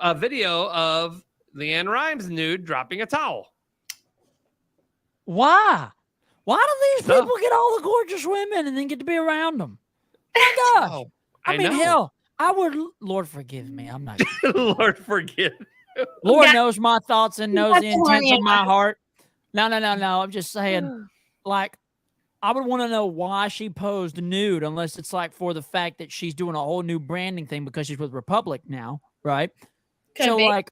a video of Leanne Rimes nude dropping a towel. Why? Why do these No. people get all the gorgeous women and then get to be around them? Oh my gosh. Oh, I mean, hell, I would, Lord forgive me. I'm not. Lord forgive. Lord knows my thoughts and knows the That's the intents of my one, heart. No. I'm just saying, like, I would want to know why she posed nude, unless it's like for the fact that she's doing a whole new branding thing because she's with Republic now, right? Could So, be. like,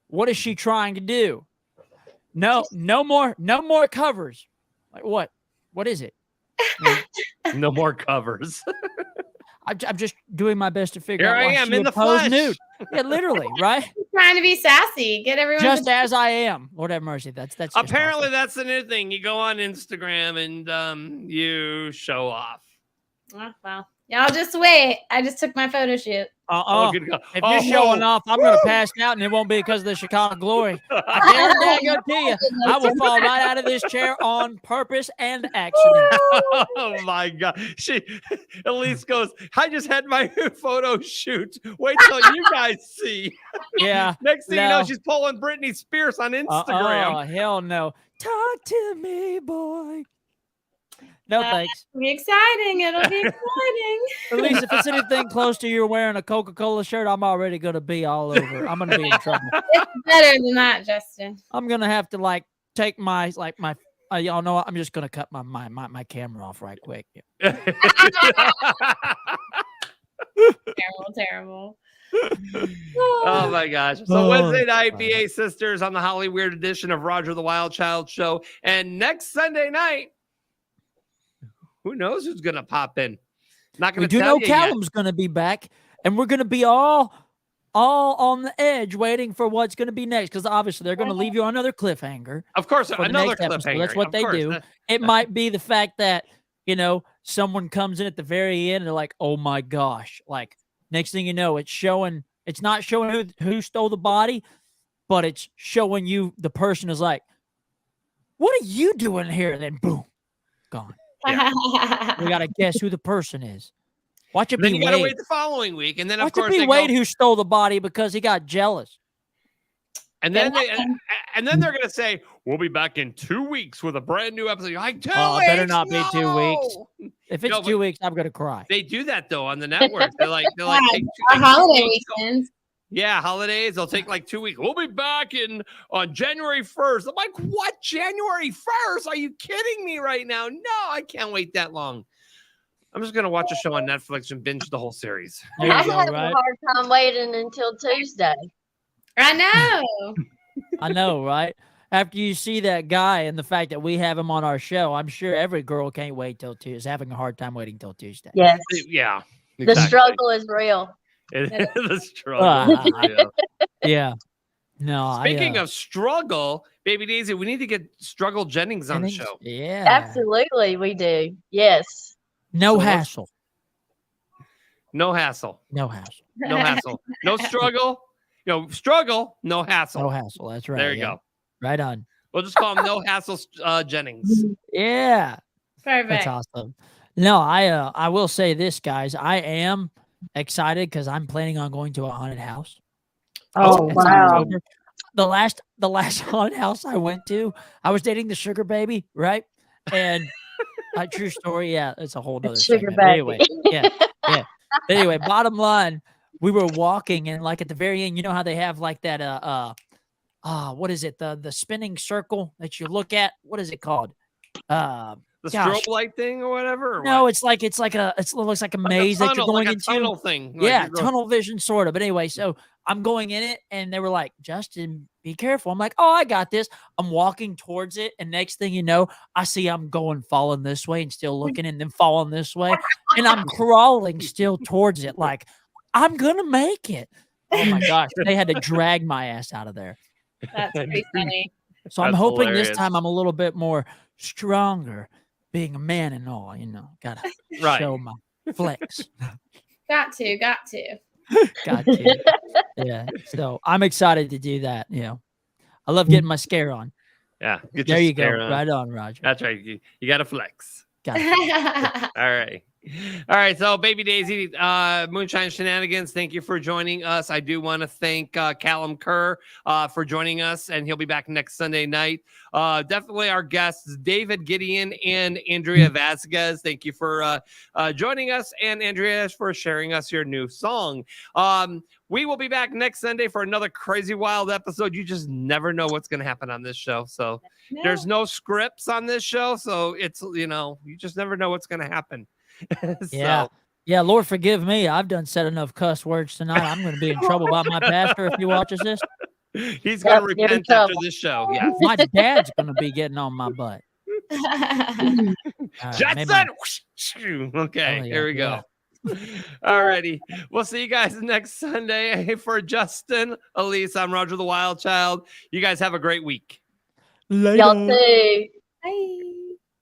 what is she trying to do? No more covers. Like what? What is it? No more covers. I'm just doing my best to figure Here out I why am she in would the pose flesh. nude. Yeah, literally, right? Trying to be sassy. Get everyone Just as I am. Lord have mercy. That's just Apparently, awful. that's the new thing. You go on Instagram and you show off. Oh, well, y'all just wait. I just took my photo shoot. Good God. If you're showing off, I'm going to pass out, and it won't be because of the Chicago glory. I guarantee you, I will fall right out of this chair on purpose and accident. Oh my God. Elise goes, I just had my photo shoot. Wait till you guys see. Yeah. Next thing you no. know, she's pulling Britney Spears on Instagram. Oh, hell no. Talk to me, boy. No, thanks. It'll be exciting. It'll be exciting. At least if it's anything close to you wearing a Coca-Cola shirt, I'm already going to be all over. I'm going to be in trouble. It's better than that, Justin. I'm going to have to like take my y'all know what? I'm just going to cut my camera off right quick. Terrible. Oh my gosh. So Wednesday night, BA Sisters on the Hollywood edition of Roger the Wild Child show. And next Sunday night, who knows who's going to pop in? Not going We to do tell know you yet. Callum's going to be back, and we're going to be all on the edge waiting for what's going to be next, because obviously they're going to leave you on another cliffhanger. Of course, for the another next episode. cliffhanger. That's what Of they course. do. It might be the fact that, someone comes in at the very end and they're like, oh my gosh. Like, next thing you know, it's not showing who stole the body, but it's showing you the person is like, what are you doing here? And then boom, gone. Yeah. We got to guess who the person is. Watch it Then be you got to Wade. wait the following week. And then, of Watch course, it be they Wade go, who stole the body because he got jealous. and then they're going to say, we'll be back in 2 weeks with a brand new episode. You're like, 2 Oh, weeks? it better not be 2 weeks. No! If it's No, 2 weeks, I'm going to cry. They do that, though, on the network. They're like, Our take holiday 2 weeks. weekends. Yeah, holidays. They'll take like 2 weeks. We'll be back on January 1st. I'm like, what? January 1st? Are you kidding me right now? No, I can't wait that long. I'm just going to watch a show on Netflix and binge the whole series. There you I'm go, having right? a hard time waiting until Tuesday. I know. I know, right? After you see that guy and the fact that we have him on our show, I'm sure every girl can't wait till Tuesday. Is having a hard time waiting till Tuesday. Yes. Yeah. The struggle is real. The struggle. is real. Yeah. No. Speaking of struggle, Baby Daisy, we need to get Struggle Jennings on the show. Yeah. Absolutely, we do. Yes. No hassle. No hassle. No hassle. No hassle. No struggle. Struggle. No hassle. No hassle. That's right. There you go. Right on. We'll just call him No Hassle Jennings. Yeah. Perfect. That's awesome. No, I will say this, guys. I am excited because I'm planning on going to a haunted house. Oh, It's wow. October. The last haunted house I went to, I was dating the sugar baby, right? And a true story. Yeah, it's a whole nother Sugar segment. baby. Anyway, yeah. Anyway, bottom line, we were walking and like at the very end, you know how they have like that what is it? The spinning circle that you look at. What is it called? The strobe light thing or whatever? Or No, what? it looks like a maze that you're tunnel, going like a into. tunnel thing. Like Yeah, you're going- tunnel vision sort of. But anyway, so I'm going in it and they were like, Justin, be careful. I'm like, oh, I got this. I'm walking towards it. And next thing you know, I see I'm falling this way and still looking and then falling this way. And I'm crawling still towards it. Like, I'm going to make it. Oh my gosh. They had to drag my ass out of there. That's pretty funny. So I'm That's hoping hilarious. this time I'm a little bit more stronger, being a man and all, gotta Right. show my flex. Got to. Got to. Yeah. So I'm excited to do that. I love getting my scare on. Yeah. Get There your you go. scare on. Right on, Roger. That's right. You got to flex. Got it. All right. All right. So, Baby Daisy, Moonshine Shenanigans, thank you for joining us. I do want to thank Callum Kerr for joining us, and he'll be back next Sunday night. Definitely our guests, David Gideon and Andrea Vasquez. Thank you for joining us, and Andrea for sharing us your new song. We will be back next Sunday for another crazy wild episode. You just never know what's going to happen on this show. So there's no scripts on this show. So it's, you just never know what's going to happen. Yeah. Yeah. Lord, forgive me. I've done said enough cuss words tonight. I'm going to be in trouble by my pastor if he watches this. He's going to repent after this show. Yeah. My dad's going to be getting on my butt. All right, Jetson. Okay. Oh, yeah, Here we go. All righty. We'll see you guys next Sunday. For Justin, Elise, I'm Roger the Wild Child. You guys have a great week. Later. Y'all too. Bye.